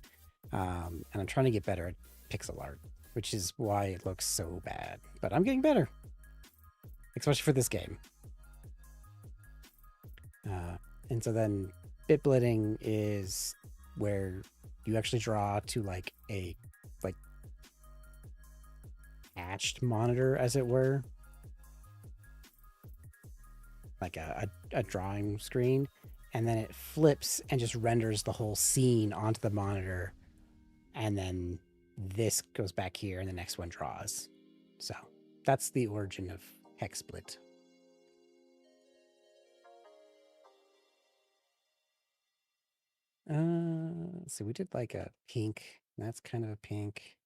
and I'm trying to get better at pixel art, which is why it looks so bad. But I'm getting better, especially for this game. And so then bit blitting is where you actually draw to like a hatched monitor, as it were, like a drawing screen, and then it flips and just renders the whole scene onto the monitor, and then this goes back here and the next one draws. So that's the origin of hexblit. So we did like a pink. That's kind of a pink.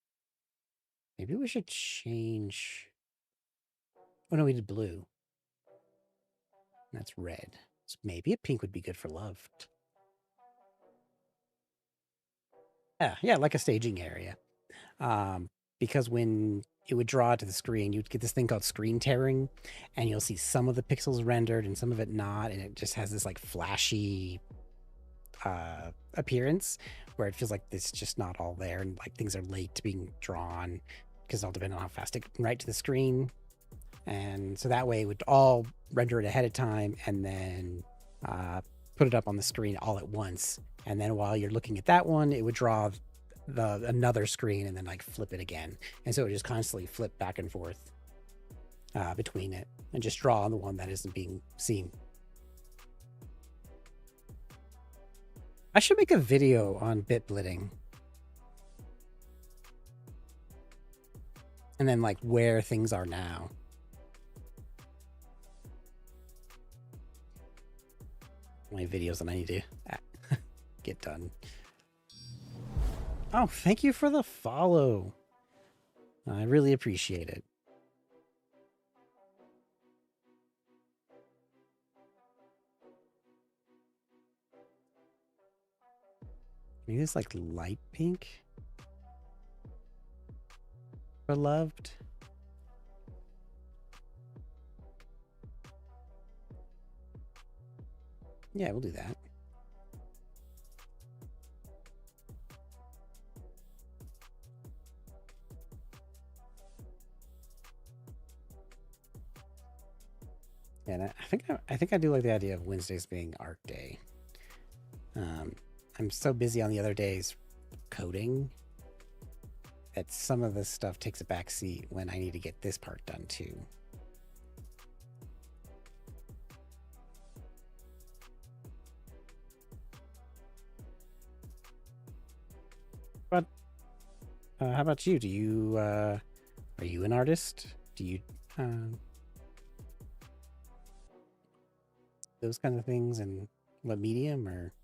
Maybe we should change. Oh no, we did blue. That's red. So maybe a pink would be good for love. Yeah, like a staging area. Because when it would draw to the screen, you'd get this thing called screen tearing, and you'll see some of the pixels rendered and some of it not, and it just has this like flashy appearance where it feels like it's just not all there, and like things are late to being drawn because it all depends on how fast it can write to the screen. And so that way it would all render it ahead of time and then put it up on the screen all at once. And then while you're looking at that one, it would draw another screen and then like flip it again. And so it would just constantly flip back and forth between it and just draw on the one that isn't being seen. I should make a video on bit blitting. And then like where things are now. My videos that I need to get done. Oh, thank you for the follow. I really appreciate it. Maybe it's like light pink. Beloved. Yeah, we'll do that. And I think I do like the idea of Wednesdays being art day. I'm so busy on the other days coding that some of this stuff takes a back seat when I need to get this part done too. But how about you? Do you are you an artist? Do you those kind of things, and what medium? Or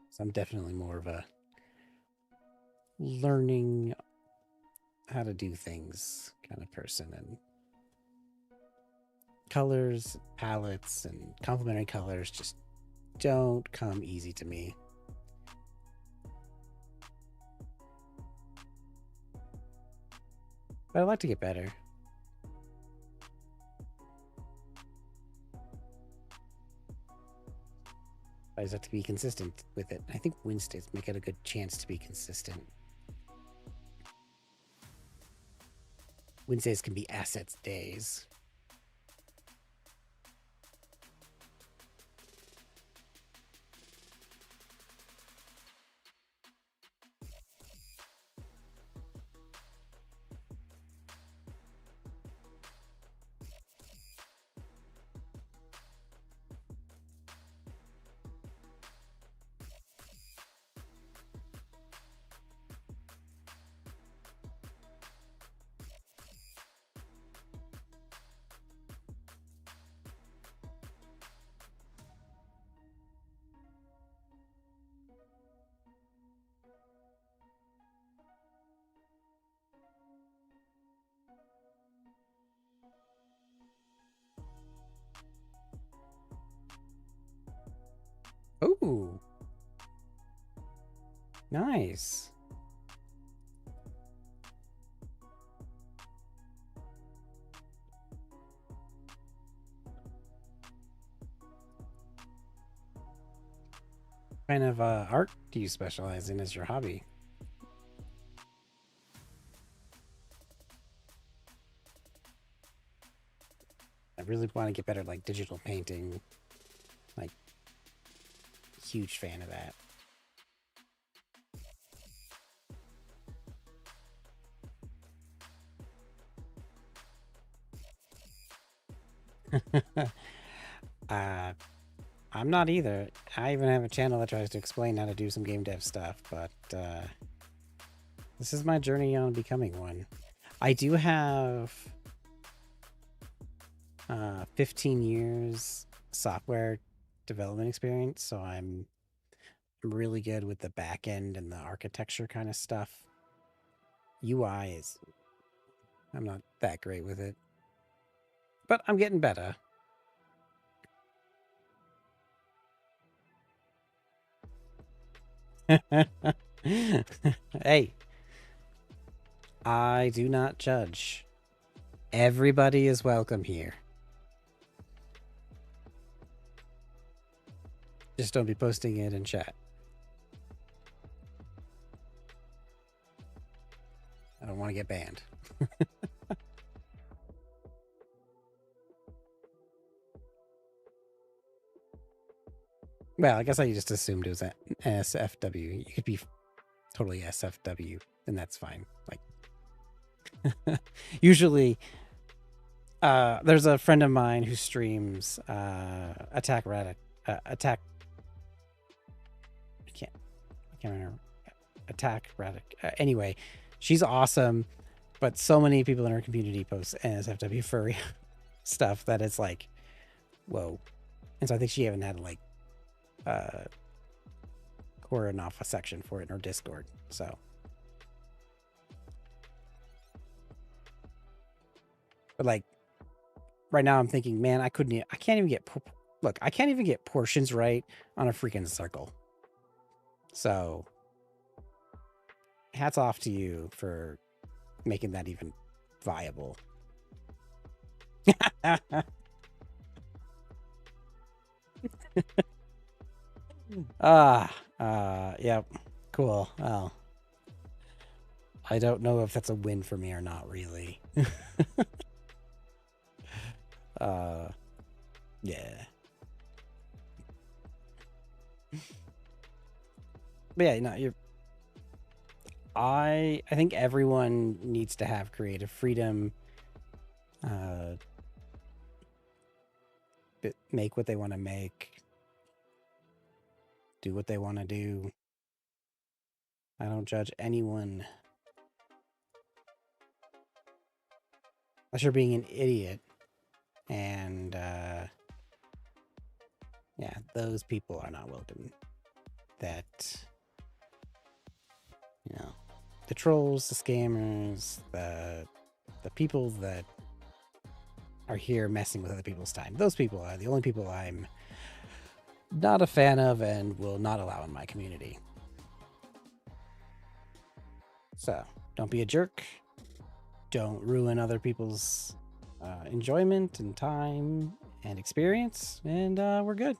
so I'm definitely more of a learning how to do things kind of person, and colors, palettes, and complementary colors just don't come easy to me. But I'd like to get better. I just have to be consistent with it. I think Wednesdays make it a good chance to be consistent. Wednesdays can be assets days. Ooh. Nice. What kind of art do you specialize in as your hobby? I really want to get better, like digital painting. Like, huge fan of that. I'm not either. I even have a channel that tries to explain how to do some game dev stuff, but this is my journey on becoming one. I do have 15 years software development experience, so I'm really good with the back end and the architecture kind of stuff. UI is, I'm not that great with it, but I'm getting better. Hey, I do not judge. Everybody is welcome here. Just don't be posting it in chat. I don't want to get banned. Well, I guess I just assumed it was an SFW. You could be totally SFW, and that's fine. Like, usually, there's a friend of mine who streams Attack Radic. Attack. I can't remember. Attack Radic. Anyway, she's awesome, but so many people in her community post NSFW furry stuff that it's like, whoa. And so I think she even had like coring off a section for it in her Discord. So, but like right now, I'm thinking, man, I can't even get. Look, I can't even get portions right on a freaking circle. So, hats off to you for making that even viable. Yep. Cool. Well, I don't know if that's a win for me or not, really. Yeah. But yeah, no, I think everyone needs to have creative freedom, uh, make what they want to make, do what they want to do. I don't judge anyone unless you're being an idiot. And yeah, those people are not welcome. That, you know, the trolls, the scammers, the people that are here messing with other people's time. Those people are the only people I'm not a fan of and will not allow in my community. So don't be a jerk. Don't ruin other people's enjoyment and time and experience, and we're good.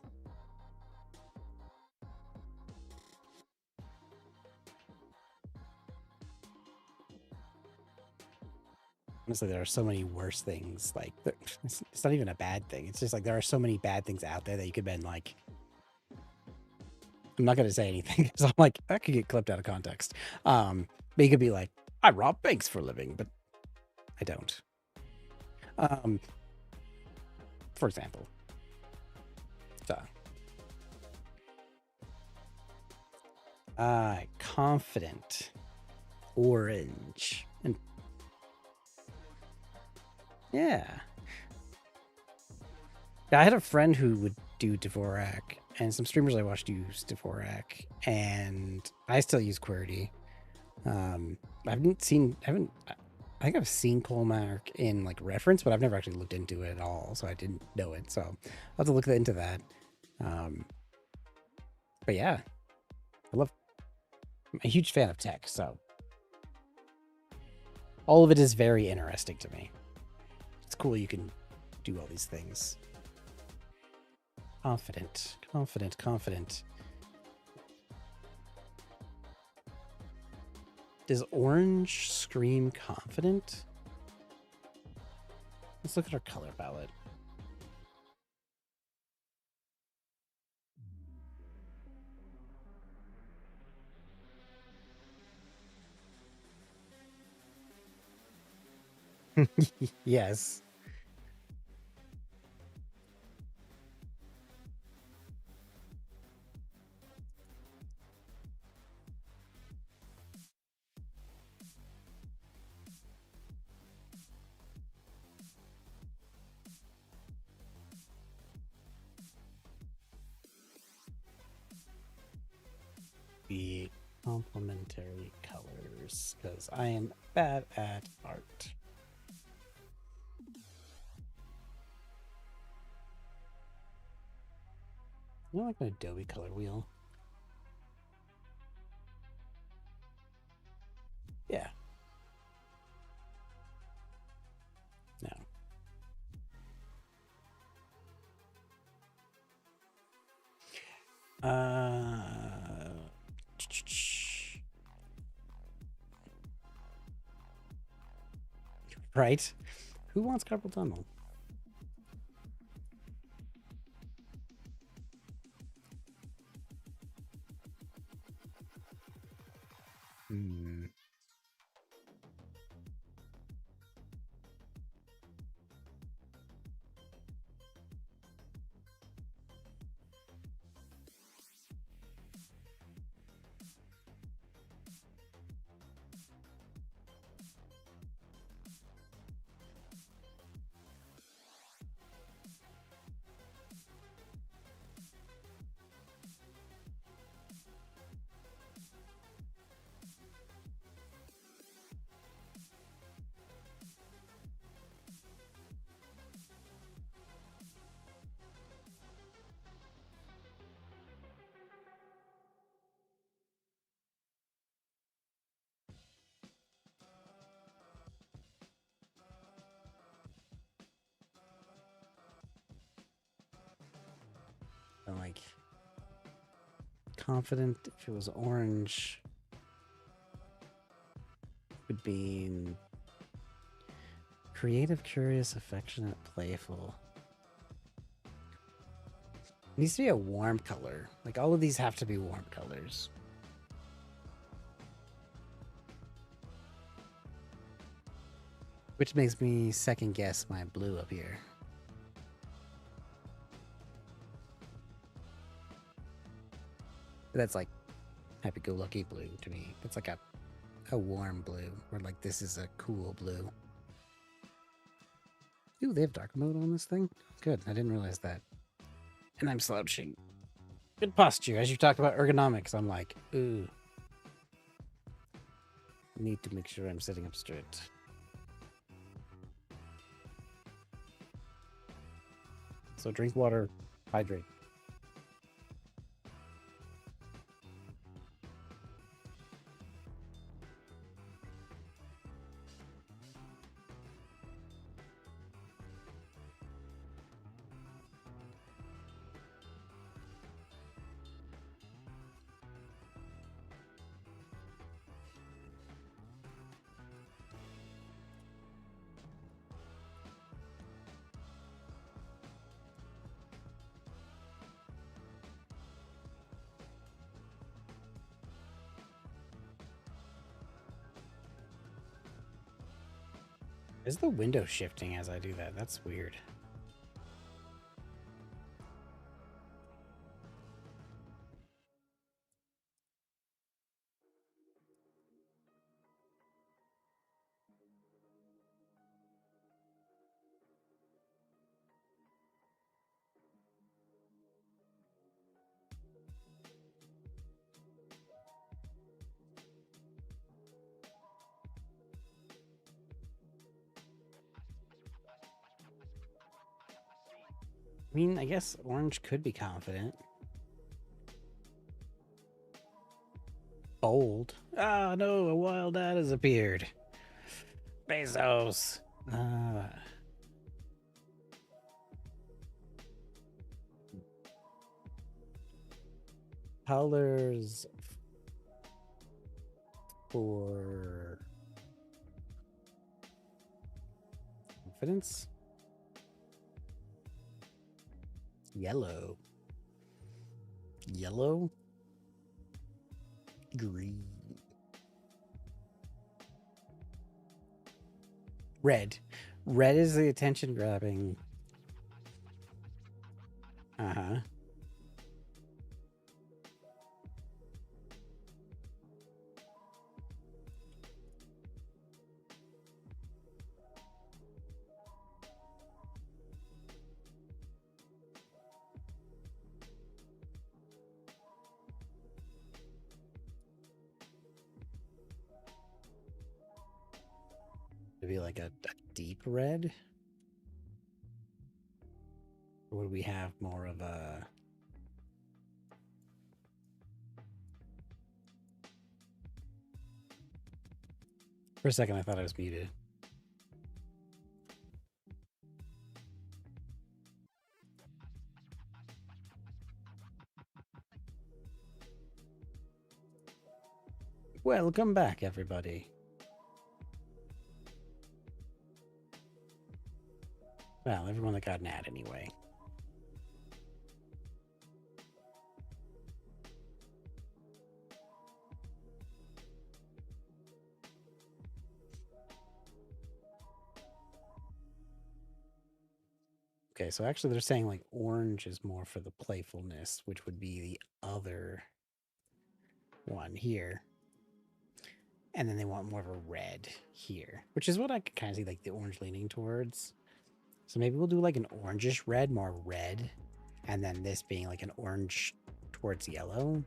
Honestly, there are so many worse things. Like, it's not even a bad thing. It's just like there are so many bad things out there that you could have been like, I'm not going to say anything because I'm like, that could get clipped out of context. But you could be like, I rob banks for a living, but I don't. For example. So, confident, orange, and yeah. Yeah, I had a friend who would do Dvorak, and some streamers I watched use Dvorak, and I still use QWERTY. I think I've seen Colmark in like reference, but I've never actually looked into it at all, so I didn't know it. So I'll have to look into that. But yeah, I'm a huge fan of tech, so all of it is very interesting to me. It's cool you can do all these things. Confident, confident, confident. Does orange scream confident? Let's look at our color palette. Yes. Be complementary colors, because I am bad at art. You know, like an Adobe color wheel. Yeah. No. Right? Who wants carpal tunnel? Hmm. I'm like confident. If it was orange, would be creative, curious, affectionate, playful. It needs to be a warm color. Like all of these have to be warm colors. Which makes me second guess my blue up here. That's like happy-go-lucky blue to me. That's like a warm blue, or like this is a cool blue. Ooh, they have dark mode on this thing? Good, I didn't realize that. And I'm slouching. Good posture. As you talked about ergonomics, I'm like, ooh. Need to make sure I'm sitting up straight. So drink water, hydrate. Is the window shifting as I do that? That's weird. I mean, I guess orange could be confident. Bold. Ah, no, a wild ad has appeared. Bezos. Colors for confidence. Yellow. Yellow. Green. Red. Red is the attention grabbing. Uh-huh. Maybe like a deep red? Or would we have more of a... For a second, I thought I was muted. Welcome back, everybody. Well, everyone that got an ad anyway. Okay, so actually they're saying like orange is more for the playfulness, which would be the other one here. And then they want more of a red here, which is what I could kind of see like the orange leaning towards. So maybe we'll do like an orangish red, more red, and then this being like an orange towards yellow.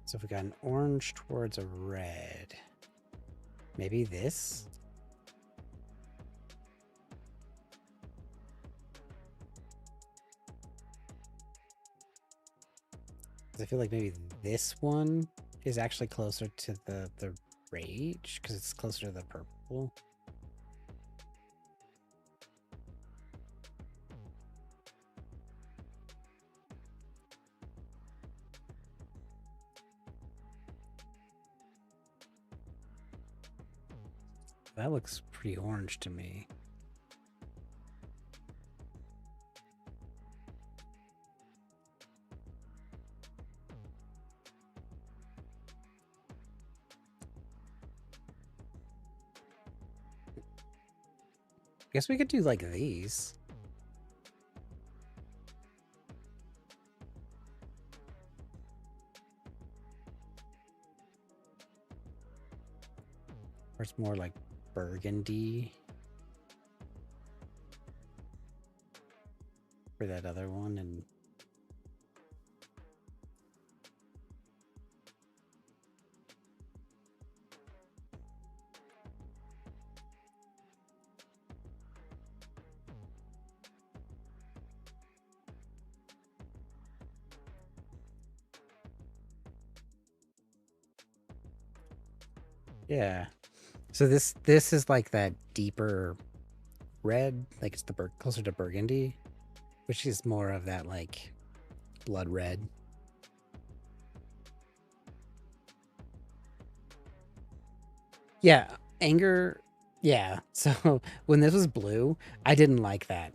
So if we got an orange towards a red, maybe this. I feel like maybe this one is actually closer to the rage because it's closer to the purple. That looks pretty orange to me. Guess we could do like these. Or it's more like burgundy for that other one. And yeah. So this is like that deeper red, like it's the closer to burgundy, which is more of that like blood red. Yeah, anger. Yeah. So when this was blue, I didn't like that.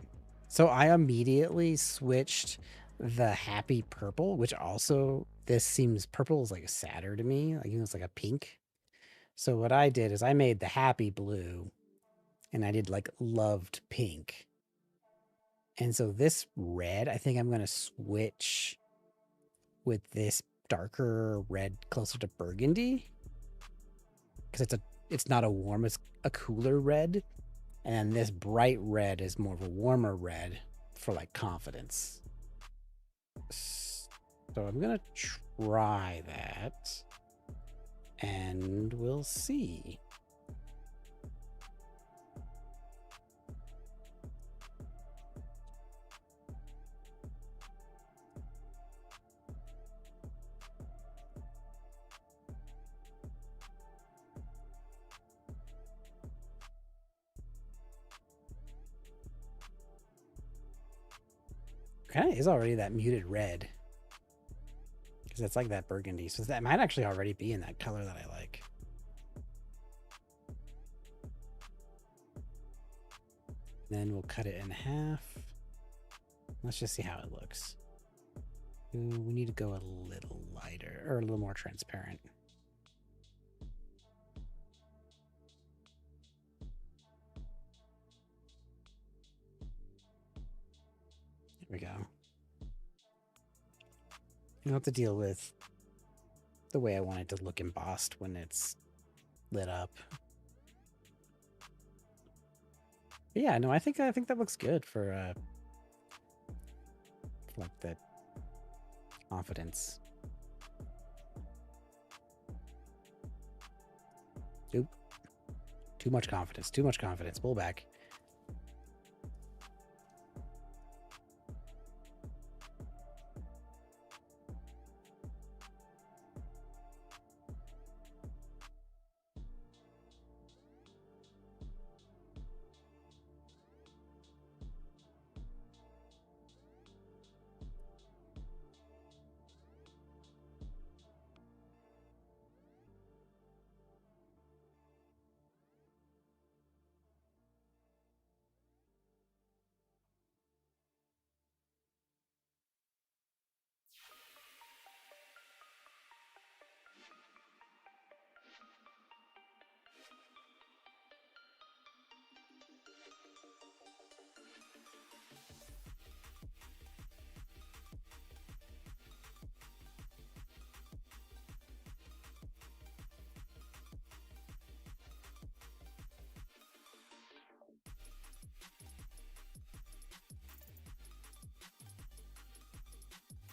So I immediately switched the happy purple, which also this seems purple is like sadder to me. Like it's like a pink. So what I did is I made the happy blue and I did like loved pink. And so this red, I think I'm going to switch with this darker red closer to burgundy because it's not a warm, it's a cooler red. And this bright red is more of a warmer red for like confidence. So I'm going to try that and we'll see. Kind of is already that muted red because it's like that burgundy. So that might actually already be in that color that I like. Then we'll cut it in half. Let's just see how it looks. Ooh, we need to go a little lighter or a little more transparent. There we go. You don't have to deal with the way I want it to look embossed when it's lit up. But yeah, no, I think that looks good for like the confidence. Oop. Too much confidence. Too much confidence. Pull back.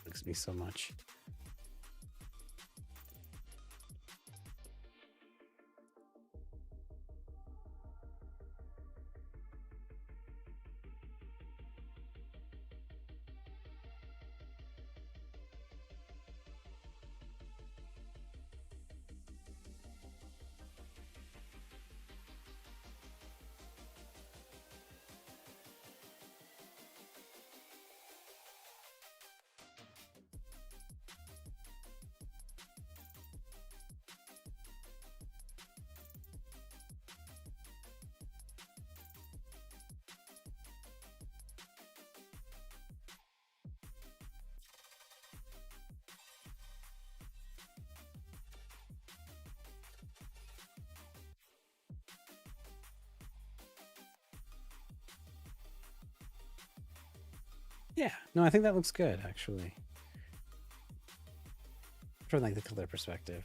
Bugs me so much. Yeah, no, I think that looks good, actually. From like the color perspective.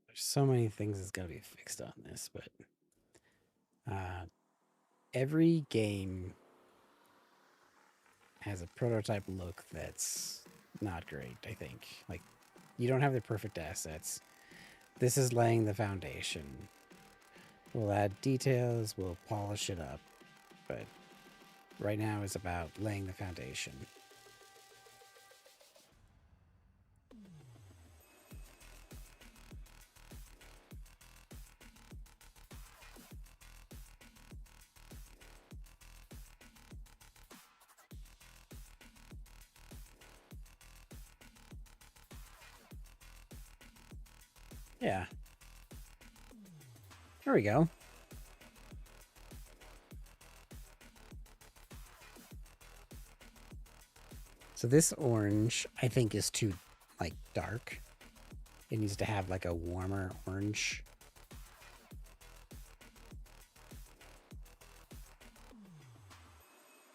There's so many things that's got to be fixed on this, but uh, every game has a prototype look that's not great, I think. Like, you don't have the perfect assets. This is laying the foundation. We'll add details, we'll polish it up, but right now is about laying the foundation. Yeah. There we go. So this orange, I think, is too, like, dark. It needs to have, like, a warmer orange.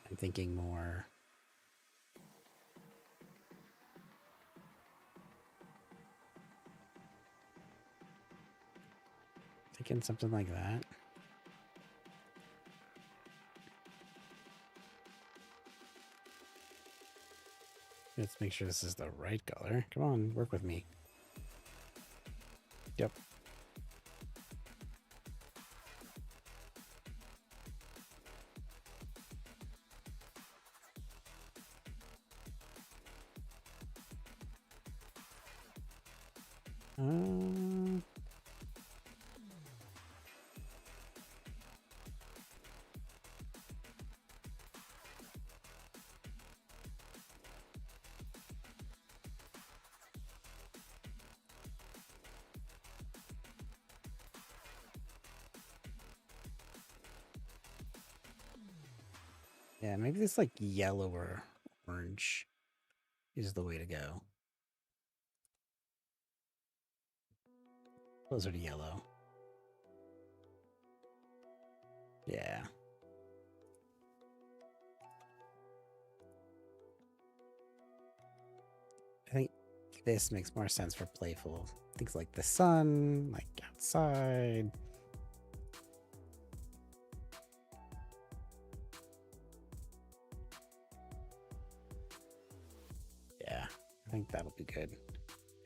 I'm thinking more... Thinking something like that. Let's make sure this is the right color. Come on, work with me. Yep. Uh, yeah, maybe this like yellow or orange is the way to go. Closer to yellow. Yeah. I think this makes more sense for playful. Things like the sun, like outside. Yeah, I think that'll be good.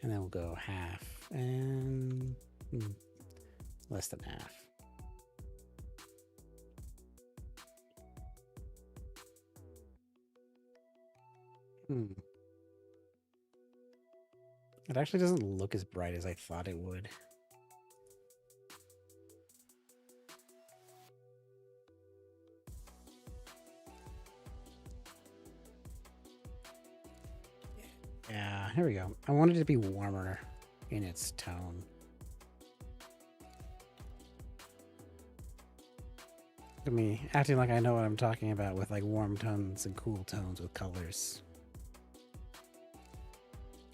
And then we'll go half and less than half. It actually doesn't look as bright as I thought it would. Yeah, here we go. I wanted it to be warmer in its tone. Look at me acting like I know what I'm talking about with like warm tones and cool tones with colors.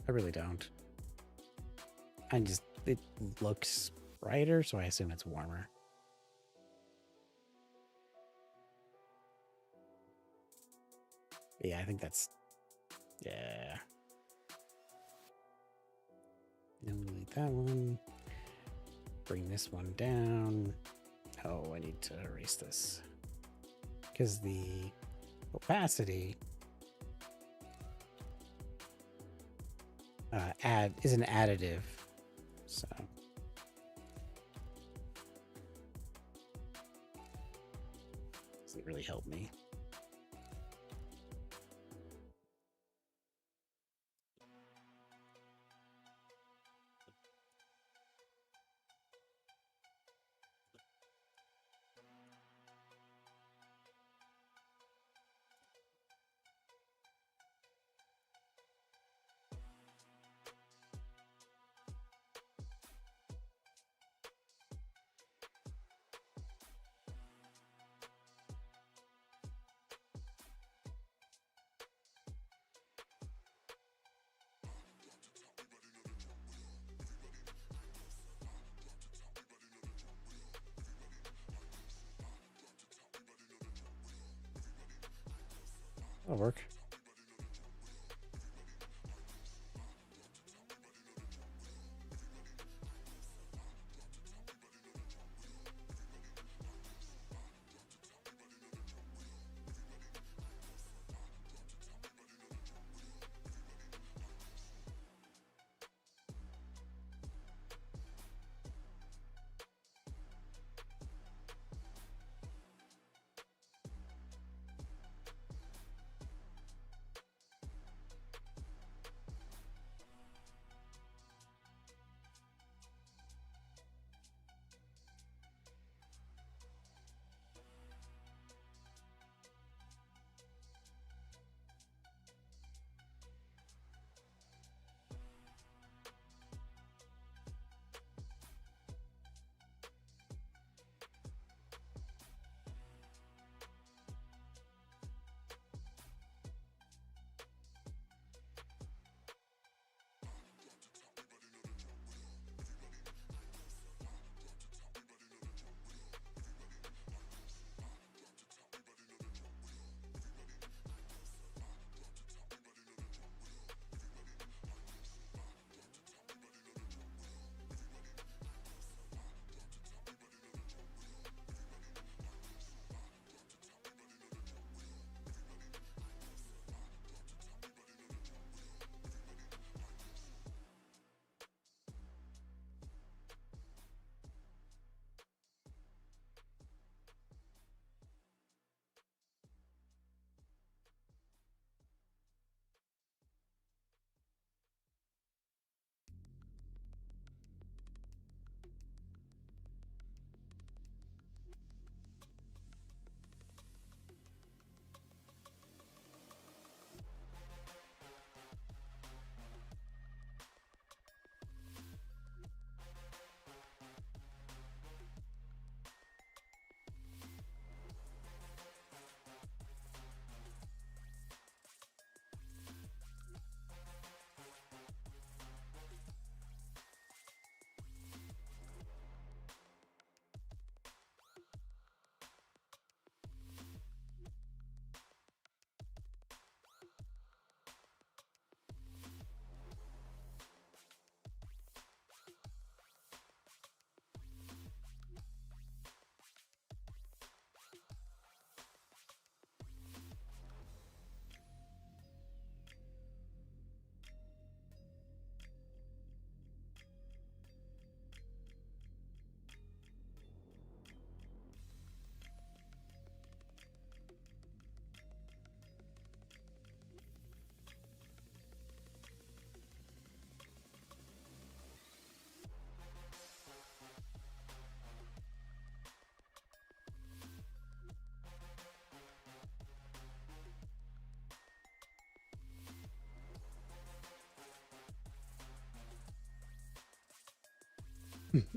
I really don't. It looks brighter, so I assume it's warmer. Yeah, I think that's, yeah. Then we delete that one. Bring this one down. Oh, I need to erase this. Because the opacity is an additive. So doesn't really help me. That'll work.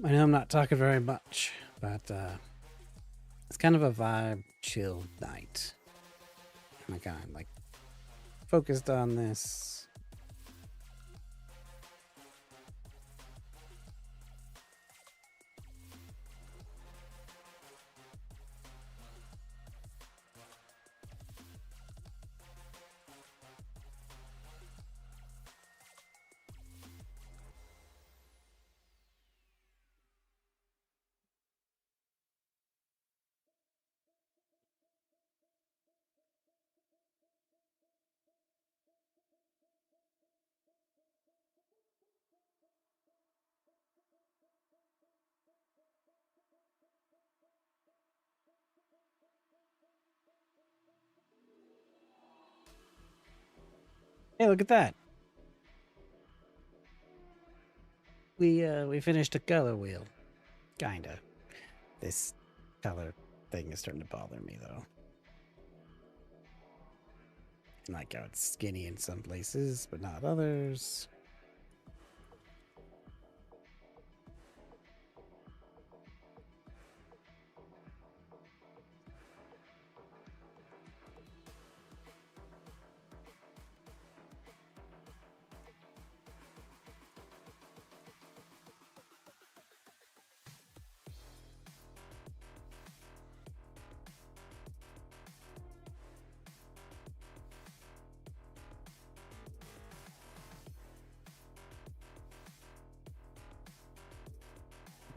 I know I'm not talking very much, but it's kind of a vibe, chill night. I'm kind of like focused on this. Hey, look at that. We finished a color wheel. Kinda. This color thing is starting to bother me though. I like how it's skinny in some places, but not others.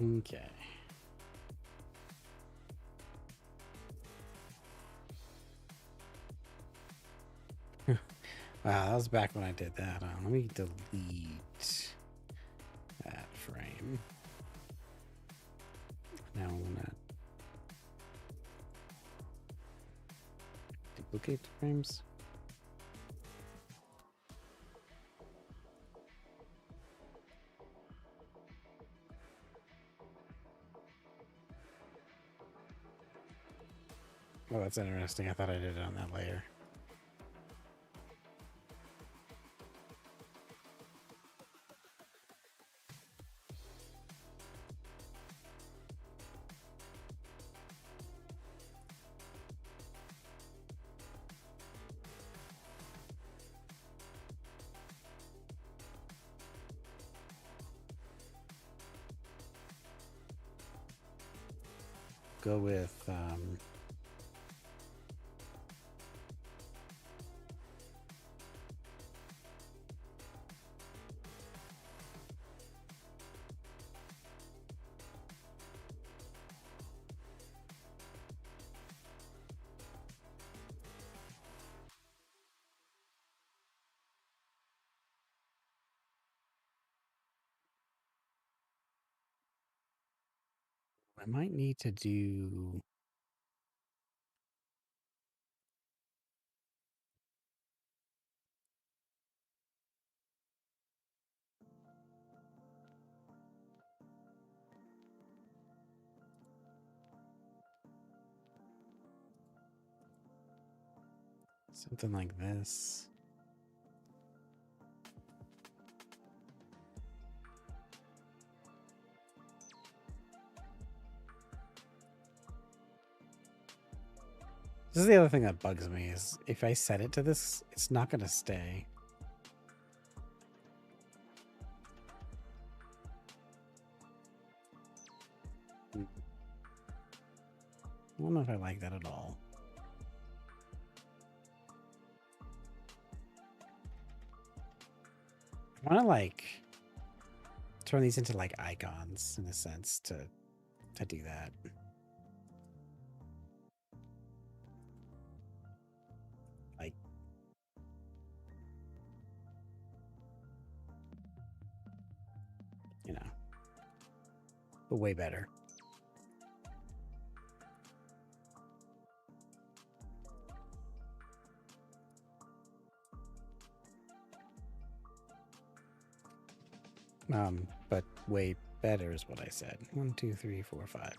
Okay. Wow, that was back when I did that. Let me delete that frame. Now I'm gonna duplicate the frames. Oh, that's interesting. I thought I did it on that layer. Go with I might need to do something like this. This is the other thing that bugs me is if I set it to this, it's not going to stay. I don't know if I like that at all. I want to like turn these into like icons in a sense to do that. Like, you know, but way better. But way better is what I said. 1, 2, 3, 4, 5.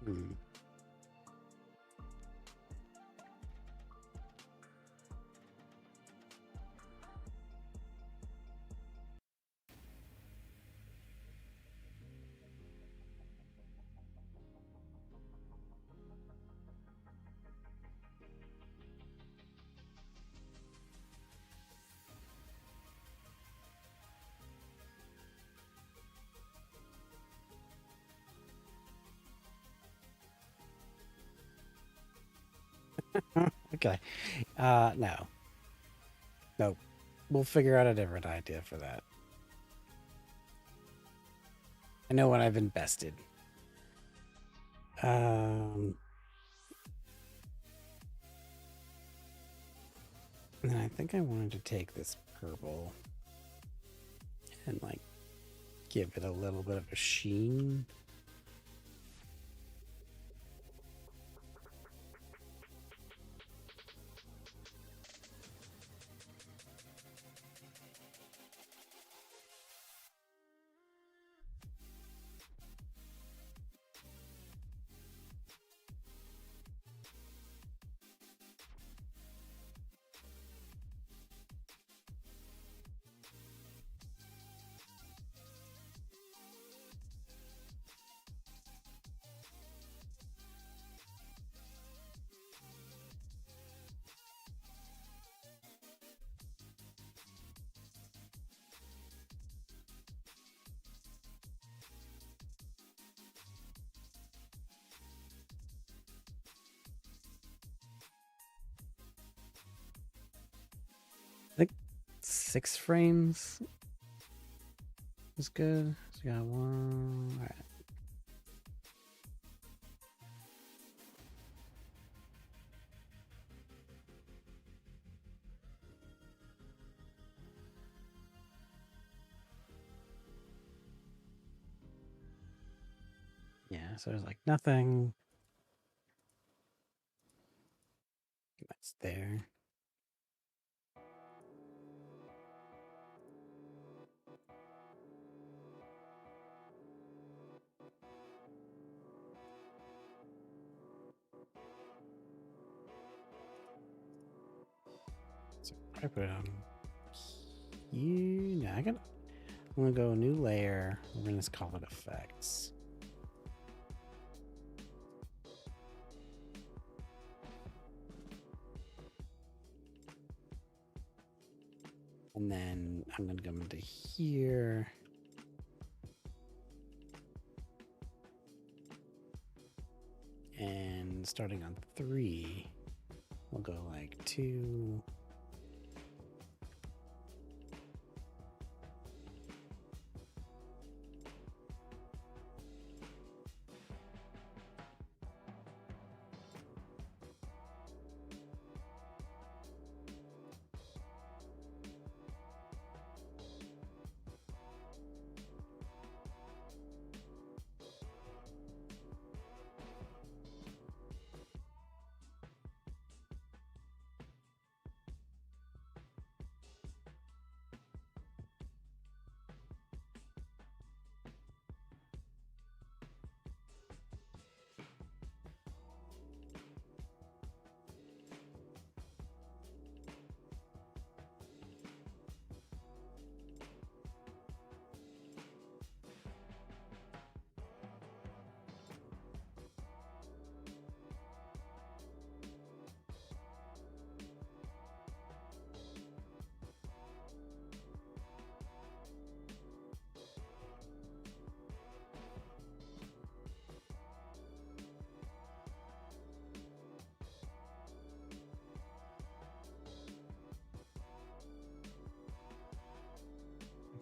Hmm. Okay. No. Nope. We'll figure out a different idea for that. I know when I've invested. Um, And I think I wanted to take this purple and like give it a little bit of a sheen. I think 6 frames is good. So we got 1. All right. Yeah, so there's like nothing that's there. So I put it on here. No, I'm gonna go new layer. We're gonna just call it effects. And then I'm gonna come into here. And starting on 3, we'll go like 2.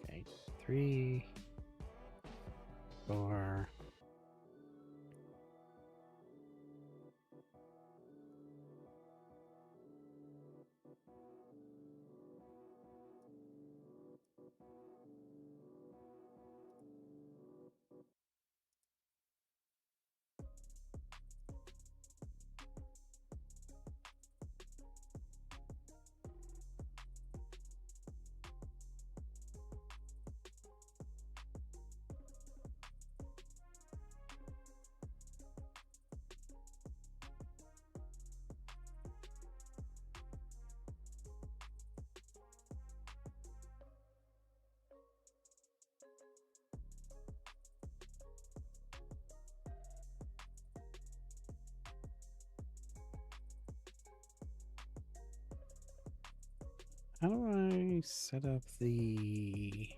Okay, 3, 4. How do I set up the...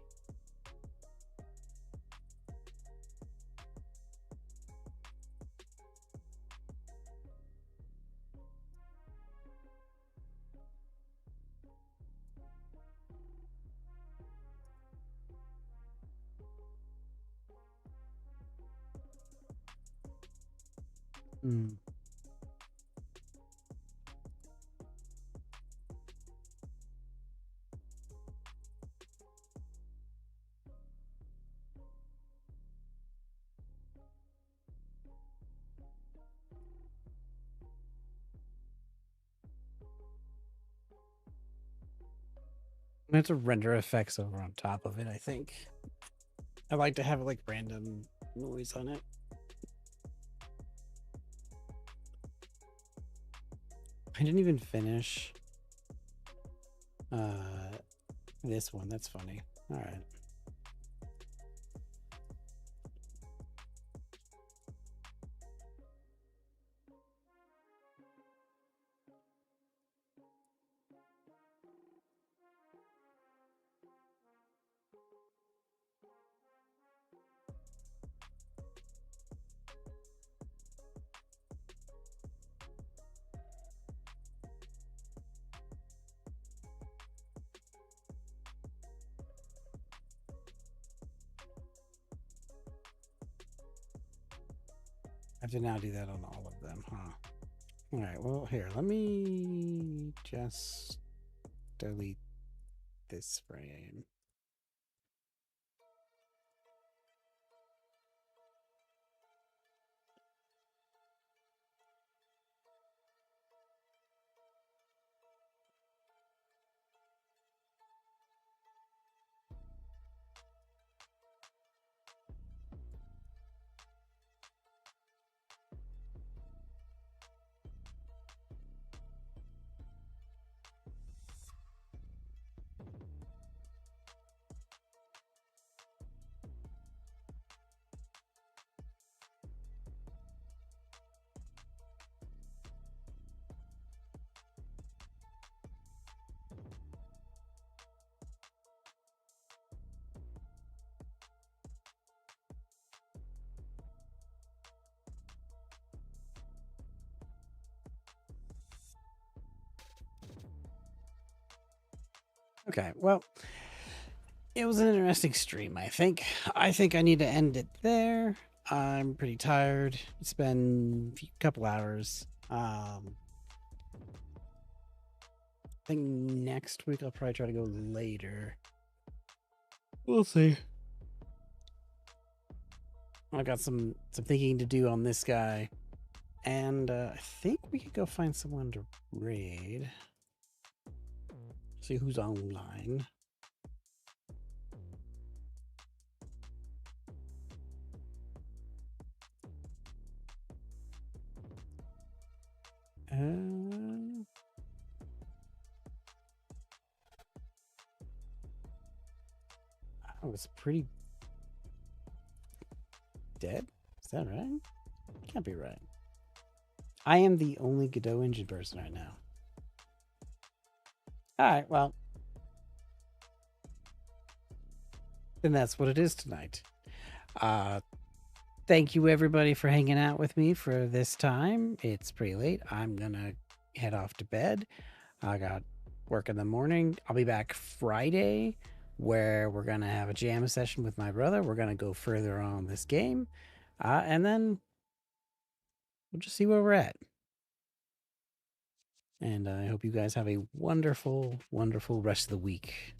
I have to render effects over on top of it, I think. I like to have like random noise on it. I didn't even finish this one. That's funny. All right. I have to now do that on all of them, huh? All right, well, here, let me just delete this frame. Okay, well, it was an interesting stream, I think. I think I need to end it there. I'm pretty tired. It's been a couple hours. I think next week I'll probably try to go later. We'll see. I got some thinking to do on this guy. And I think we could go find someone to raid. See who's online. I was pretty dead. Is that right? Can't be right. I am the only Godot engine person right now. All right, well, then that's what it is tonight. Thank you everybody for hanging out with me for this time. It's pretty late. I'm gonna head off to bed. I got work in the morning. I'll be back Friday where we're gonna have a jam session with my brother. We're gonna go further on this game. And then we'll just see where we're at. And I hope you guys have a wonderful, wonderful rest of the week.